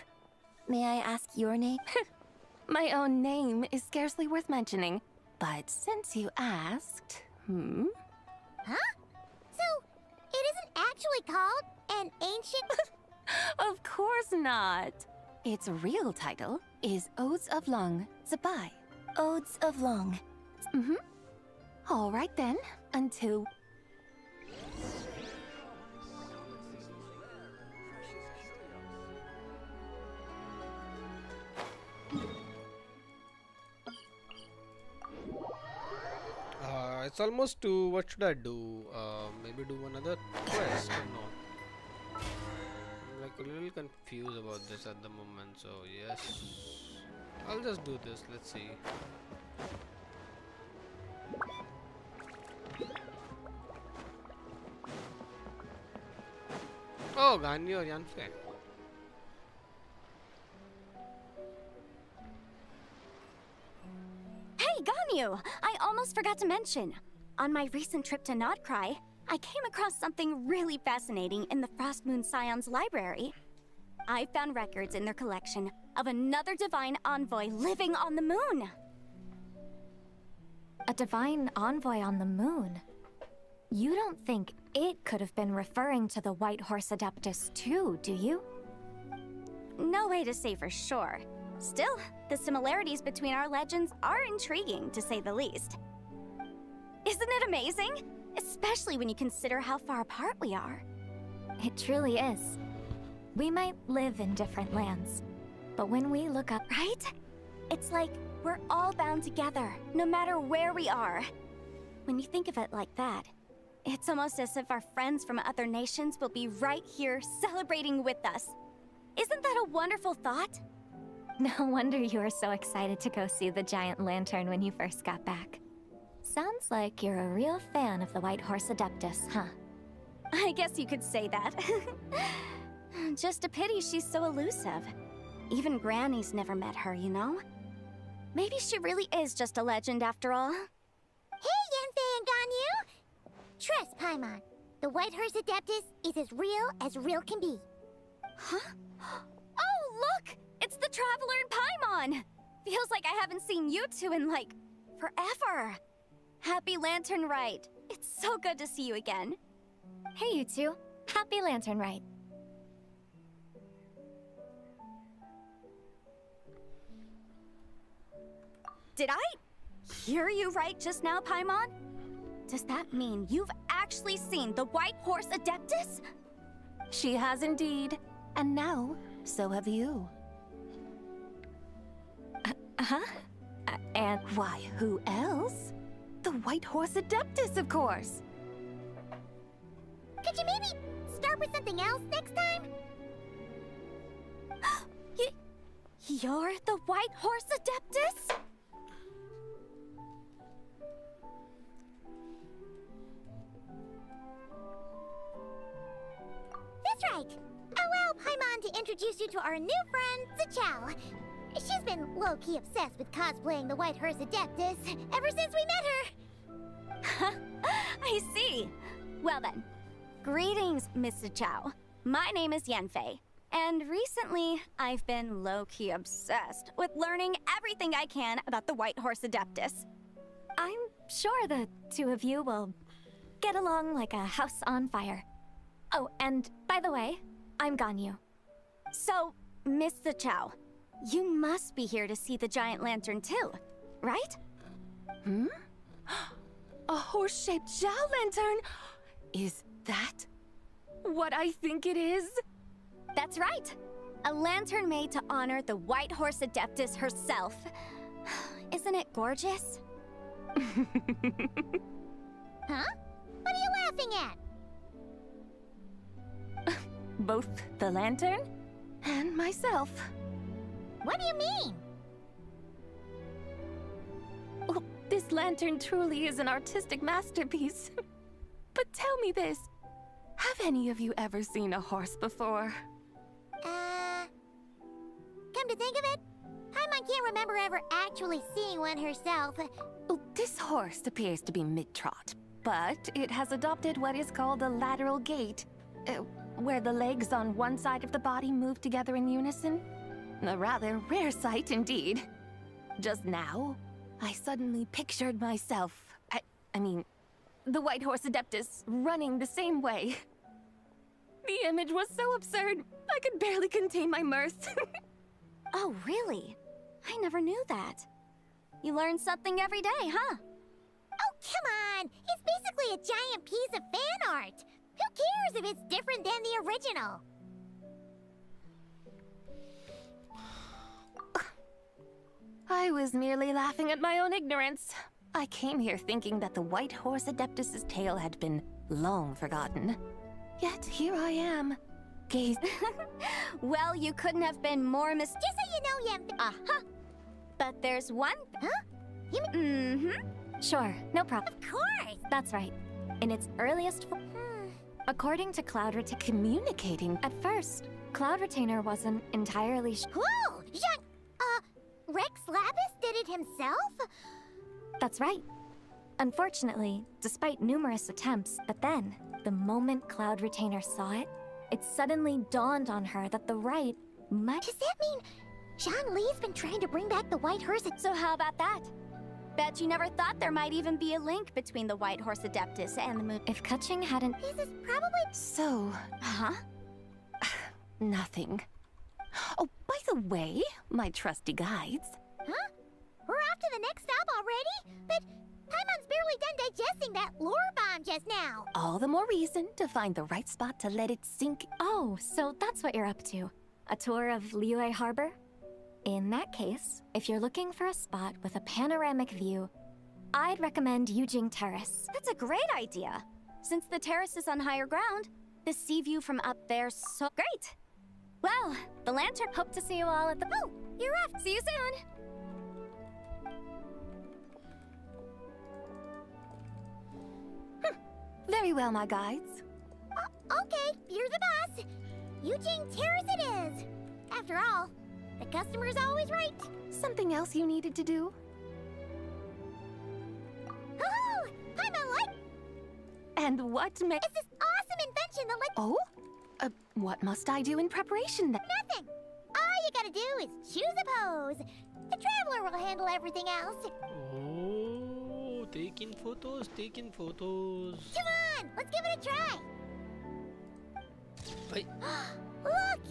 Speaker 14: May I ask your name?
Speaker 10: My own name is scarcely worth mentioning, but since you asked,
Speaker 6: Huh? So, it isn't actually called an ancient.
Speaker 10: Of course not. Its real title is Odes of Long Zabai.
Speaker 14: Odes of Long.
Speaker 10: All right then, until...
Speaker 1: It's almost 2. What should I do? Maybe do another quest or no? I'm like a little confused about this at the moment. So yes, I'll just do this. Let's see. Oh, Ganyu or Yanfei.
Speaker 4: Hey, Ganyu! I almost forgot to mention. On my recent trip to Nodcry, I came across something really fascinating in the Frost Moon Scion's library. I found records in their collection of another divine envoy living on the moon.
Speaker 15: A divine envoy on the moon? You don't think it could have been referring to the White Horse Adeptus too, do you?
Speaker 4: No way to say for sure. Still, the similarities between our legends are intriguing, to say the least. Isn't it amazing? Especially when you consider how far apart we are.
Speaker 15: It truly is. We might live in different lands, but when we look up...
Speaker 4: Right? It's like we're all bound together, no matter where we are. When you think of it like that, it's almost as if our friends from other nations will be right here celebrating with us. Isn't that a wonderful thought?
Speaker 15: No wonder you were so excited to go see the giant lantern when you first got back. Sounds like you're a real fan of the White Horse Adeptus, huh?
Speaker 4: I guess you could say that. Just a pity she's so elusive. Even Granny's never met her, you know? Maybe she really is just a legend after all.
Speaker 6: Hey, Yanfei and Ganyu! Trust, Paimon. The White Horse Adeptus is as real can be.
Speaker 4: Huh? Oh, look! It's the Traveler and Paimon! Feels like I haven't seen you two in, like, forever. Happy Lantern Rite. It's so good to see you again.
Speaker 15: Hey, you two. Happy Lantern Rite.
Speaker 4: Did I hear you right just now, Paimon? Does that mean you've actually seen the White Horse Adeptus?
Speaker 10: She has indeed. And now, so have you.
Speaker 15: And
Speaker 10: why, who else? The White Horse Adeptus, of course.
Speaker 6: Could you maybe start with something else next time?
Speaker 4: You're the White Horse Adeptus?
Speaker 6: That's right. Allow Paimon to introduce you to our new friend, Zichao. She's been low-key obsessed with cosplaying the White Horse Adeptus ever since we met her.
Speaker 4: I see. Well then, greetings, Miss Zichao. My name is Yanfei, and recently I've been low-key obsessed with learning everything I can about the White Horse Adeptus.
Speaker 15: I'm sure the two of you will get along like a house on fire. Oh, and by the way, I'm Ganyu.
Speaker 4: So, Miss Zichao, you must be here to see the giant lantern too, right?
Speaker 10: A horse-shaped Zhao lantern? Is that what I think it is?
Speaker 4: That's right. A lantern made to honor the White Horse Adeptus herself. Isn't it gorgeous?
Speaker 6: Huh? What are you laughing at?
Speaker 10: Both the lantern and myself.
Speaker 6: What do you mean?
Speaker 10: Oh, this lantern truly is an artistic masterpiece. But tell me this. Have any of you ever seen a horse before?
Speaker 6: Come to think of it, Paimon can't remember ever actually seeing one herself.
Speaker 10: Oh, this horse appears to be mid-trot, but it has adopted what is called a lateral gait, where the legs on one side of the body move together in unison. A rather rare sight indeed. Just now, I suddenly pictured myself, I mean, the White Horse Adeptus running the same way. The image was so absurd, I could barely contain my mirth.
Speaker 4: Oh, really? I never knew that. You learn something every day, huh?
Speaker 6: Oh, come on! It's basically a giant piece of fan art! Who cares if it's different than the original?
Speaker 10: I was merely laughing at my own ignorance. I came here thinking that the White Horse Adeptus's tale had been long forgotten. Yet here I am,
Speaker 4: Well, you couldn't have been more Just so
Speaker 6: you know,
Speaker 4: Uh-huh. But there's one...
Speaker 6: Huh? You mean...
Speaker 15: Sure, no problem.
Speaker 6: Of course!
Speaker 15: That's right. In its earliest according to Cloud Retainer, communicating. At first, Cloud Retainer wasn't entirely
Speaker 6: Whoa! Rex Lapis did it himself?
Speaker 15: That's right. Unfortunately, despite numerous attempts, but then, the moment Cloud Retainer saw it, it suddenly dawned on her that the right might...
Speaker 6: Does that mean Zhang Li's been trying to bring back the White Horse?
Speaker 4: So how about that? Bet you never thought there might even be a link between the White Horse Adeptus and the moon.
Speaker 15: If Keqing hadn't...
Speaker 6: This is probably...
Speaker 10: So...
Speaker 4: Huh?
Speaker 10: Nothing. Oh, by the way, my trusty guides.
Speaker 6: Huh? We're off to the next stop already? But Paimon's barely done digesting that lore bomb just now.
Speaker 10: All the more reason to find the right spot to let it sink.
Speaker 15: Oh, so that's what you're up to. A tour of Liyue Harbor? In that case, if you're looking for a spot with a panoramic view, I'd recommend Yujing Terrace.
Speaker 4: That's a great idea. Since the terrace is on higher ground, the sea view from up there's so great. Well, the lantern.
Speaker 15: Hope to see you all at the...
Speaker 4: Oh, you're off. See you soon.
Speaker 10: Very well, my guides.
Speaker 6: Okay, you're the boss. Yujing Terrace it is. After all, the customer's always right.
Speaker 10: Something else you needed to do?
Speaker 6: Oh, Paimon, like...
Speaker 10: And what may...
Speaker 6: It's this awesome invention that lets...
Speaker 10: Oh? What must I do in preparation then?
Speaker 6: Nothing. All you gotta do is choose a pose. The Traveler will handle everything else.
Speaker 1: Oh, taking photos, taking photos.
Speaker 6: Come on, let's give it a try.
Speaker 1: Hey.
Speaker 6: Look,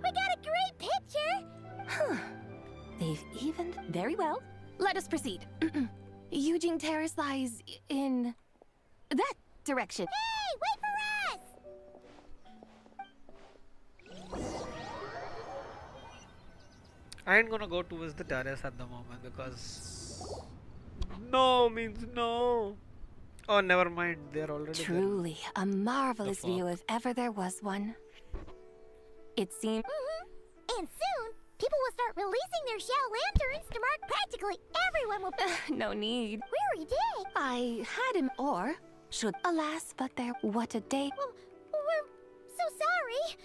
Speaker 6: we got a great picture.
Speaker 10: Huh. They've even... Very well. Let us proceed. Yujing Terrace lies in... that direction.
Speaker 6: Hey, wait for us!
Speaker 1: I ain't gonna go towards the terrace at the moment because no means no. Oh, never mind. They're already
Speaker 10: Truly a marvelous view if ever there was one. It seems...
Speaker 6: And soon, people will start releasing their shell lanterns to mark practically everyone will...
Speaker 10: No need.
Speaker 6: We already did.
Speaker 10: I had him, or should... Alas, but there... What a day.
Speaker 6: Well, we're so sorry.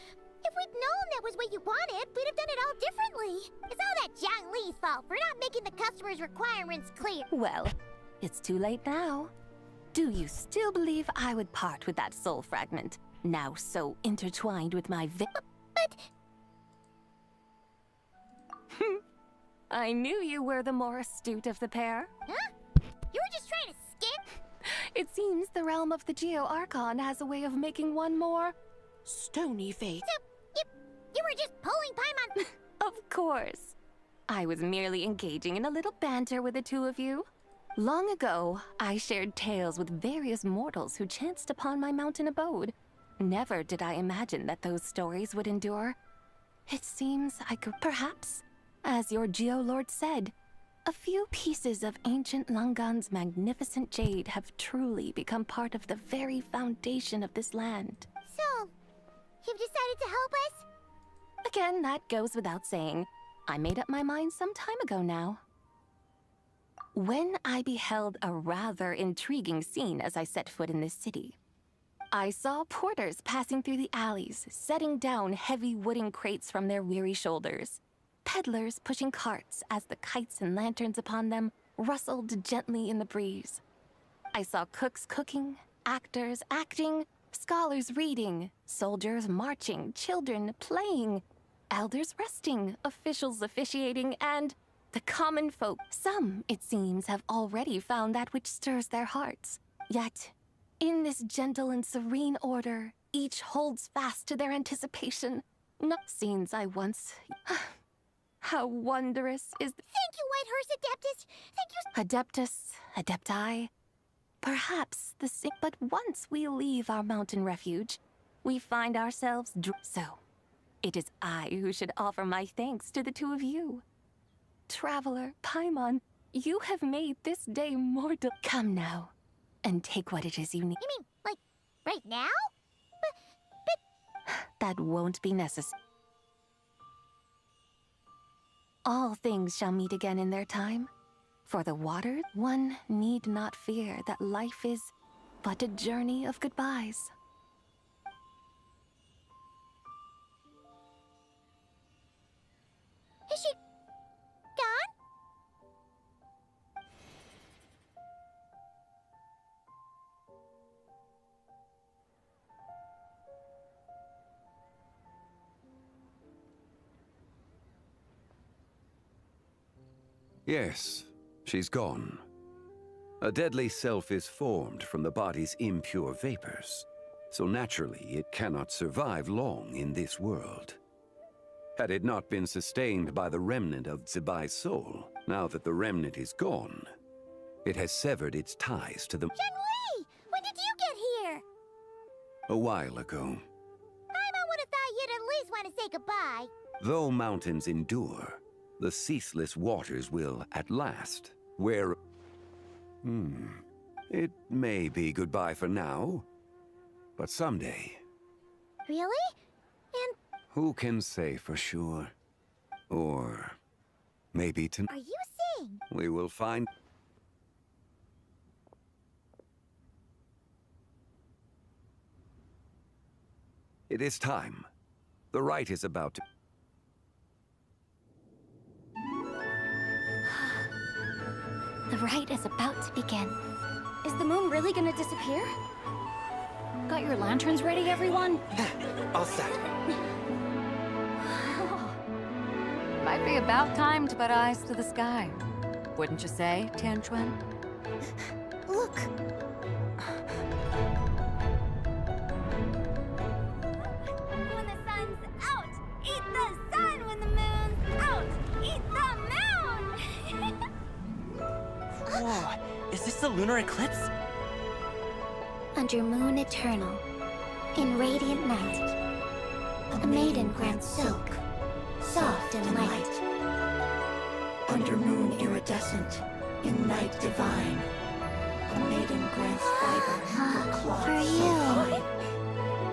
Speaker 6: If we'd known that was what you wanted, we'd have done it all differently. It's all that Zhang Li's fault for not making the customer's requirements clear.
Speaker 10: Well, it's too late now. Do you still believe I would part with that soul fragment, now so intertwined with my
Speaker 6: But...
Speaker 10: I knew you were the more astute of the pair.
Speaker 6: Huh? You were just trying to skip?
Speaker 10: It seems the realm of the Geo-Archon has a way of making one more stony face.
Speaker 6: So, you were just pulling Paimon...
Speaker 10: Of course. I was merely engaging in a little banter with the two of you. Long ago, I shared tales with various mortals who chanced upon my mountain abode. Never did I imagine that those stories would endure. It seems I could perhaps, as your Geo-Lord said, a few pieces of ancient Langan's magnificent jade have truly become part of the very foundation of this land.
Speaker 6: So, You've decided to help us?
Speaker 10: Again, that goes without saying. I made up my mind some time ago now. When I beheld a rather intriguing scene as I set foot in this city. I saw porters passing through the alleys, setting down heavy wooden crates from their weary shoulders. Peddlers pushing carts as the kites and lanterns upon them rustled gently in the breeze. I saw cooks cooking, actors acting, scholars reading, soldiers marching, children playing, elders resting, officials officiating, and the common folk. Some, it seems, have already found that which stirs their hearts. Yet, in this gentle and serene order, each holds fast to their anticipation. Not scenes I once... How wondrous is...
Speaker 6: Thank you, Whitehurst Adeptus! Thank you...
Speaker 10: Adeptus, Adepti... Perhaps the same... But once we leave our mountain refuge, we find ourselves... So, it is I who should offer my thanks to the two of you. Traveler, Paimon, you have made this day more Come now, and take what it is you need.
Speaker 6: You mean, like, right now? But...
Speaker 10: That won't be necessary. All things shall meet again in their time. For the water, one need not fear that life is but a journey of goodbyes.
Speaker 6: Is she... gone?
Speaker 9: Yes, she's gone. A deadly self is formed from the body's impure vapors, so naturally it cannot survive long in this world. Had it not been sustained by the remnant of Zibai's soul, now that the remnant is gone, it has severed its ties to the...
Speaker 6: Zhengli! When did you get here?
Speaker 9: A while ago.
Speaker 6: Paimon would have thought you'd at least want to say goodbye.
Speaker 9: Though mountains endure, the ceaseless waters will, at last, wear... It may be goodbye for now, but someday...
Speaker 6: Really? And...
Speaker 9: Who can say for sure? Or... maybe tonight...
Speaker 6: Are you saying...
Speaker 9: We will find... It is time. The rite is about to...
Speaker 15: The rite is about to begin.
Speaker 4: Is the moon really gonna disappear?
Speaker 16: Got your lanterns ready, everyone?
Speaker 8: All set.
Speaker 7: Might be about time to put eyes to the sky. Wouldn't you say, Tianchuan?
Speaker 14: Look!
Speaker 4: When the sun's out, eat the sun. When the moon's out, eat the moon.
Speaker 8: Whoa, is this the lunar eclipse?
Speaker 14: Under moon eternal, in radiant night, a maiden grants silk, soft and light.
Speaker 17: Under moon iridescent, in night divine, a maiden grants fiber for cloth
Speaker 14: For
Speaker 17: so
Speaker 14: you.
Speaker 17: fine.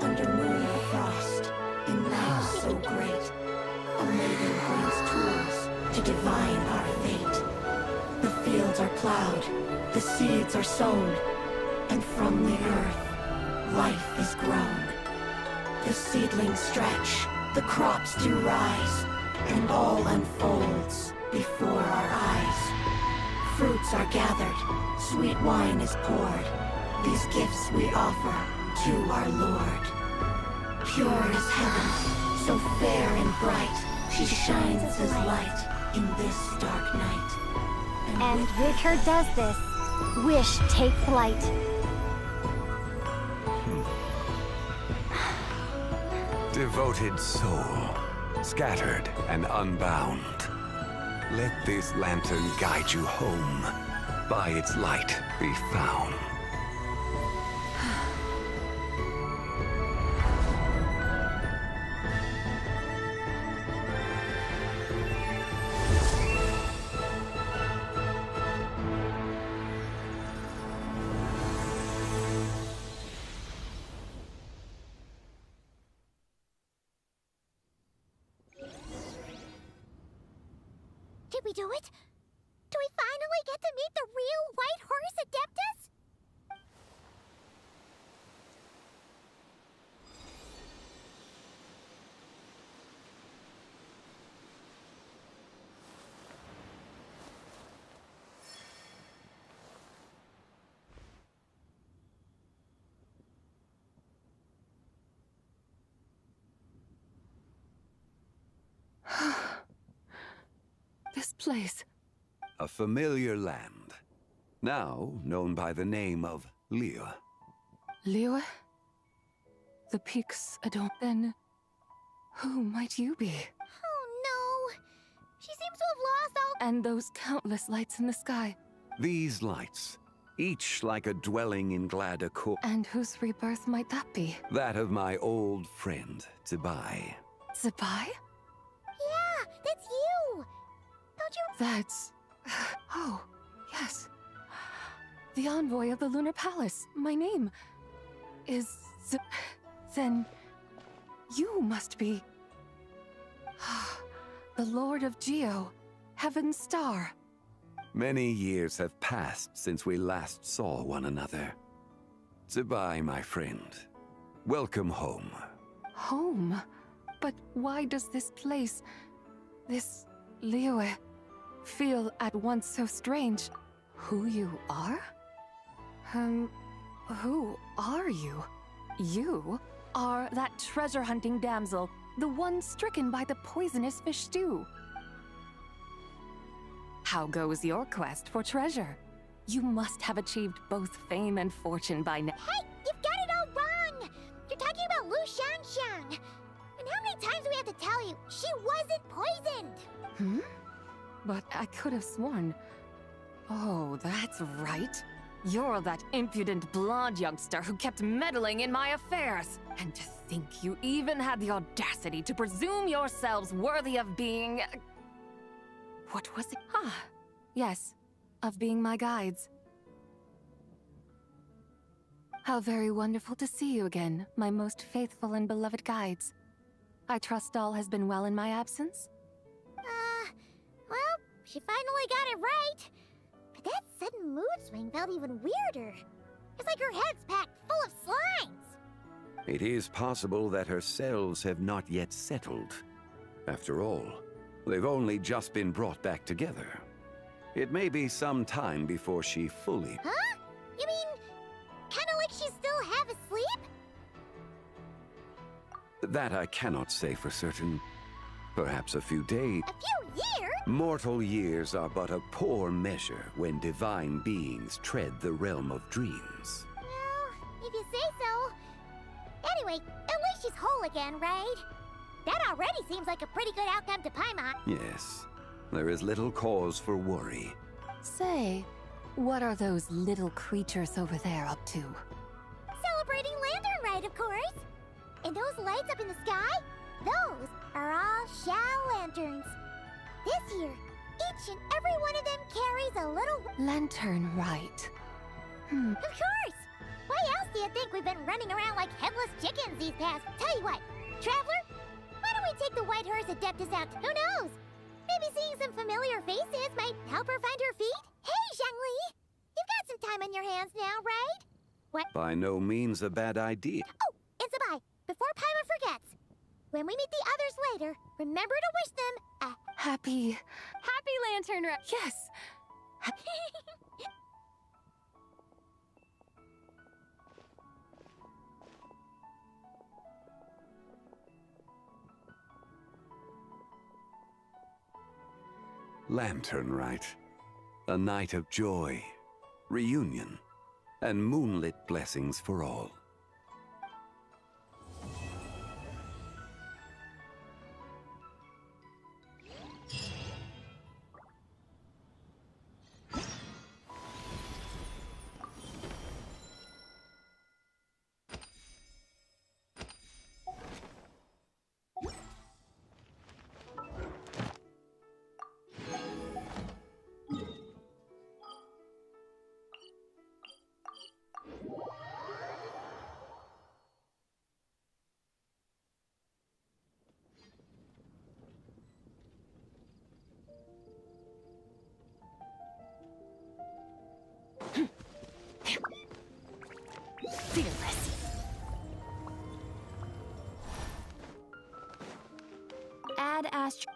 Speaker 17: Under moon of frost, in night so great, a maiden grants tools to divine our fate. The fields are plowed, the seeds are sown, and from the earth, life is grown. The seedlings stretch, the crops do rise, and all unfolds before our eyes. Fruits are gathered, sweet wine is poured. These gifts we offer to our Lord. Pure is heaven, so fair and bright, she shines as light in this dark night.
Speaker 6: And with her does this, wish take flight.
Speaker 9: Devoted soul, scattered and unbound. Let this lantern guide you home. By its light be found.
Speaker 6: Did we do it? Do we finally get to meet the real White Horse Adeptus?
Speaker 10: This place.
Speaker 9: A familiar land, now known by the name of Liyue.
Speaker 10: Liyue? The peaks adorn. Then, who might you be?
Speaker 6: Oh no! She seems to have lost all.
Speaker 10: And those countless lights in the sky.
Speaker 9: These lights, each like a dwelling in glad accord.
Speaker 10: And whose rebirth might that be?
Speaker 9: That of my old friend, Zibai.
Speaker 10: Zibai?
Speaker 6: Yeah, that's you! Don't you?
Speaker 10: That's... Oh, yes. The envoy of the Lunar Palace. My name is... Then... You must be... the Lord of Geo, Heaven's Star.
Speaker 9: Many years have passed since we last saw one another. Zibai, my friend. Welcome home.
Speaker 10: Home? But why does this place... this... Liyue... feel at once so strange? Who you are? Who are you? You are that treasure-hunting damsel, the one stricken by the poisonous fish stew. How goes your quest for treasure? You must have achieved both fame and fortune by now.
Speaker 6: Hey, you've got it all wrong! You're talking about Lu Shanxiang. And how many times do we have to tell you? She wasn't poisoned!
Speaker 10: Hmm? But I could have sworn... Oh, that's right. You're that impudent blonde youngster who kept meddling in my affairs. And to think you even had the audacity to presume yourselves worthy of being... What was it? Ah, yes. Of being my guides. How very wonderful to see you again, my most faithful and beloved guides. I trust all has been well in my absence?
Speaker 6: Well, she finally got it right. But that sudden mood swing felt even weirder. It's like her head's packed full of slimes.
Speaker 9: It is possible that her cells have not yet settled. After all, they've only just been brought back together. It may be some time before she fully...
Speaker 6: Huh? You mean, kinda like she's still half asleep?
Speaker 9: That I cannot say for certain. Perhaps a few days...
Speaker 6: A few years?
Speaker 9: Mortal years are but a poor measure when divine beings tread the realm of dreams.
Speaker 6: Well, if you say so. Anyway, at least she's whole again, right? That already seems like a pretty good outcome to Paimon.
Speaker 9: Yes, there is little cause for worry.
Speaker 10: Say, what are those little creatures over there up to?
Speaker 6: Celebrating Lantern Rite, of course. And those lights up in the sky? Those are all Xiao lanterns. This year, each and every one of them carries a little...
Speaker 10: Lantern Rite.
Speaker 6: Of course! Why else do you think we've been running around like headless chickens these past... Tell you what, Traveler, why don't we take the White Horse Adeptus out? Who knows? Maybe seeing some familiar faces might help her find her feet? Hey, Zhangli! You've got some time on your hands now, right? What?
Speaker 9: By no means a bad idea.
Speaker 6: Oh, and Zibai, before Paimon forgets, when we meet the others later, remember to wish them a...
Speaker 10: Happy
Speaker 15: Lantern Rite.
Speaker 10: Yes!
Speaker 9: Lantern Rite. A night of joy, reunion, and moonlit blessings for all.
Speaker 15: Ad Ast.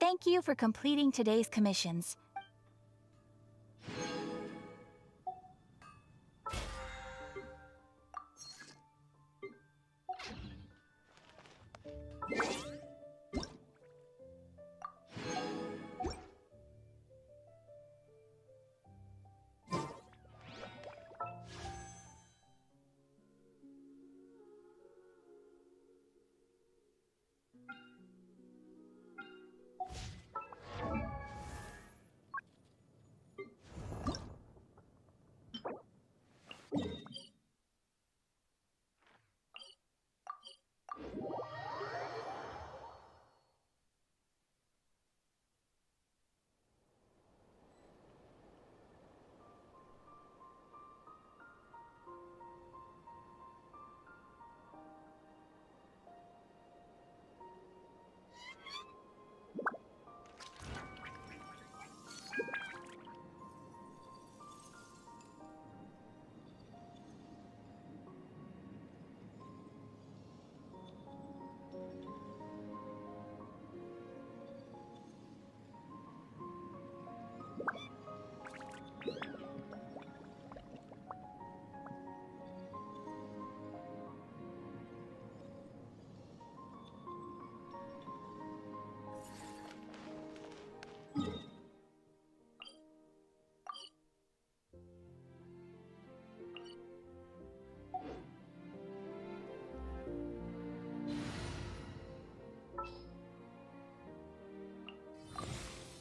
Speaker 15: Thank you for completing today's commissions.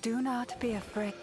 Speaker 3: Do not be afraid.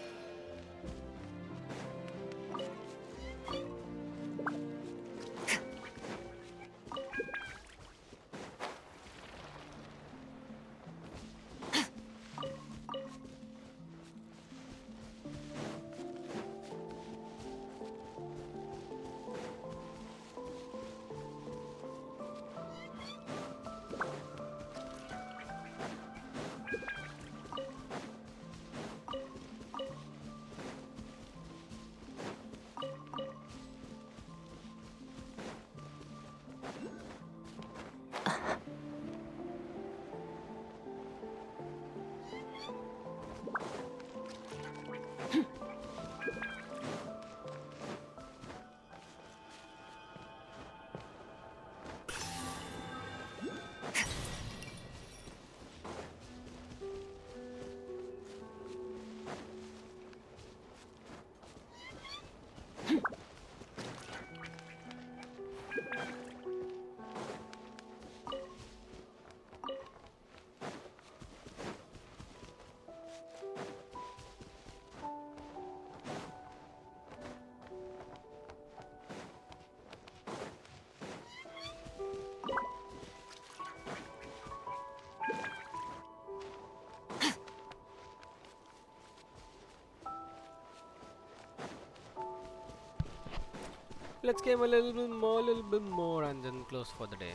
Speaker 1: Let's game a little bit more, and then close for the day.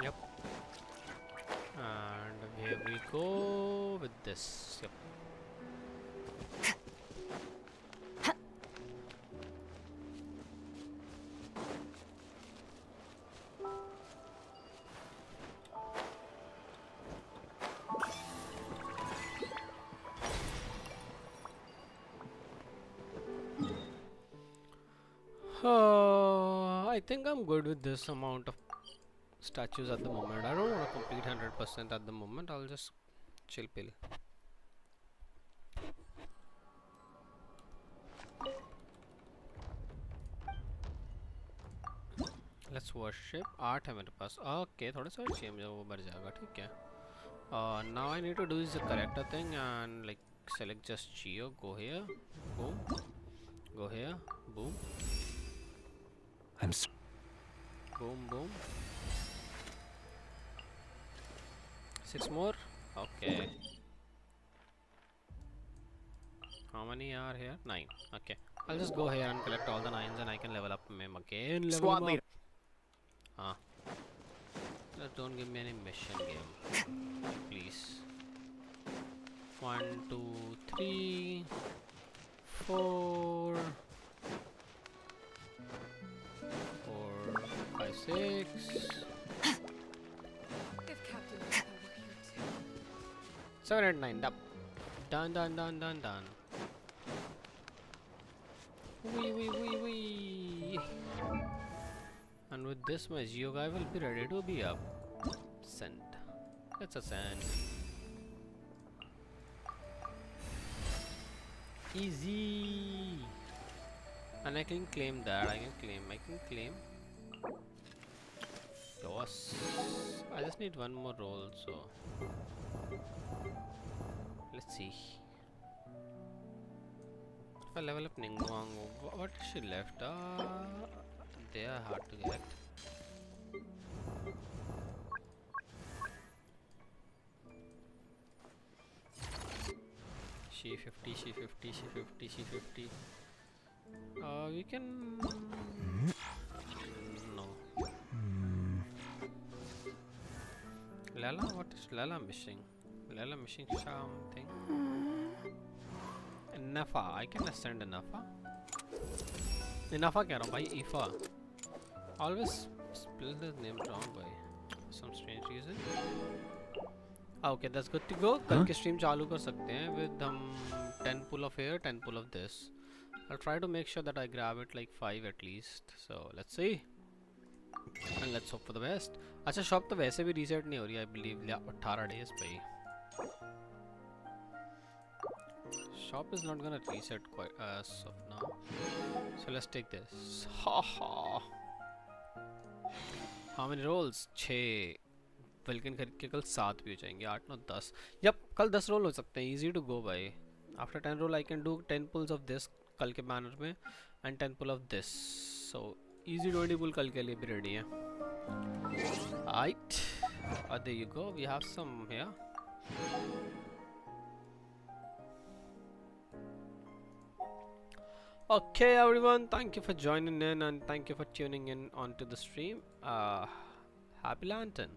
Speaker 1: Yep. And here we go with this. Yep. I think I'm good with this amount of statues at the moment. I don't want to complete 100% at the moment. I'll just chill pill. Let's worship. 8 है मेरे पास. Okay, थोड़ा सा change है वो बढ़ जाएगा. ठीक है. Now I need to do is the correct thing and like select just Geo. Go here. Boom. Go here. Boom. Boom, boom. 6 more. Okay. How many are here? 9. Okay. I'll just go here and collect all the 9s and I can level up him again.
Speaker 2: Squad leader.
Speaker 1: Just don't give me any mission game. Please. 1, 2, 3, 4. 4, 5, 6. 7, 8, 9. Done. Done. Wee. And with this, my Geo guy will be ready to be up. Send. Let's ascend. Easy. And I can claim that. I can claim. Yes. I just need one more roll, so let's see. If I level up Ningguang, what is she left? They are hard to get. She 50. We can. No. Lala, what is Lala missing? Lala missing something. Nafa, I can ascend Nafa. Nafa kya raha bhai? Ifa. Always spell the name wrong by some strange reason. Okay, that's good to go. कल के stream चालू कर सकते हैं with 10 pull of here, 10 pull of this. I'll try to make sure that I grab it like 5 at least. So let's see. And let's hope for the best. अच्छा shop तो वैसे भी reset नहीं हो रही I believe 18 days पे ही. Shop is not gonna reset quite as of now. So let's take this. How many rolls? 6. Vulcan खरीद के कल 7 भी हो जाएंगे. 8, 9, 10. Yep, कल 10 roll हो सकते हैं. Easy to go by. After 10 roll I can do 10 pulls of this कल के banner में and 10 pull of this. So easy 20 pull कल के लिए भी ready है. Alright. There you go. We have some here. Okay everyone, thank you for joining in and thank you for tuning in onto the stream. Happy Lantern.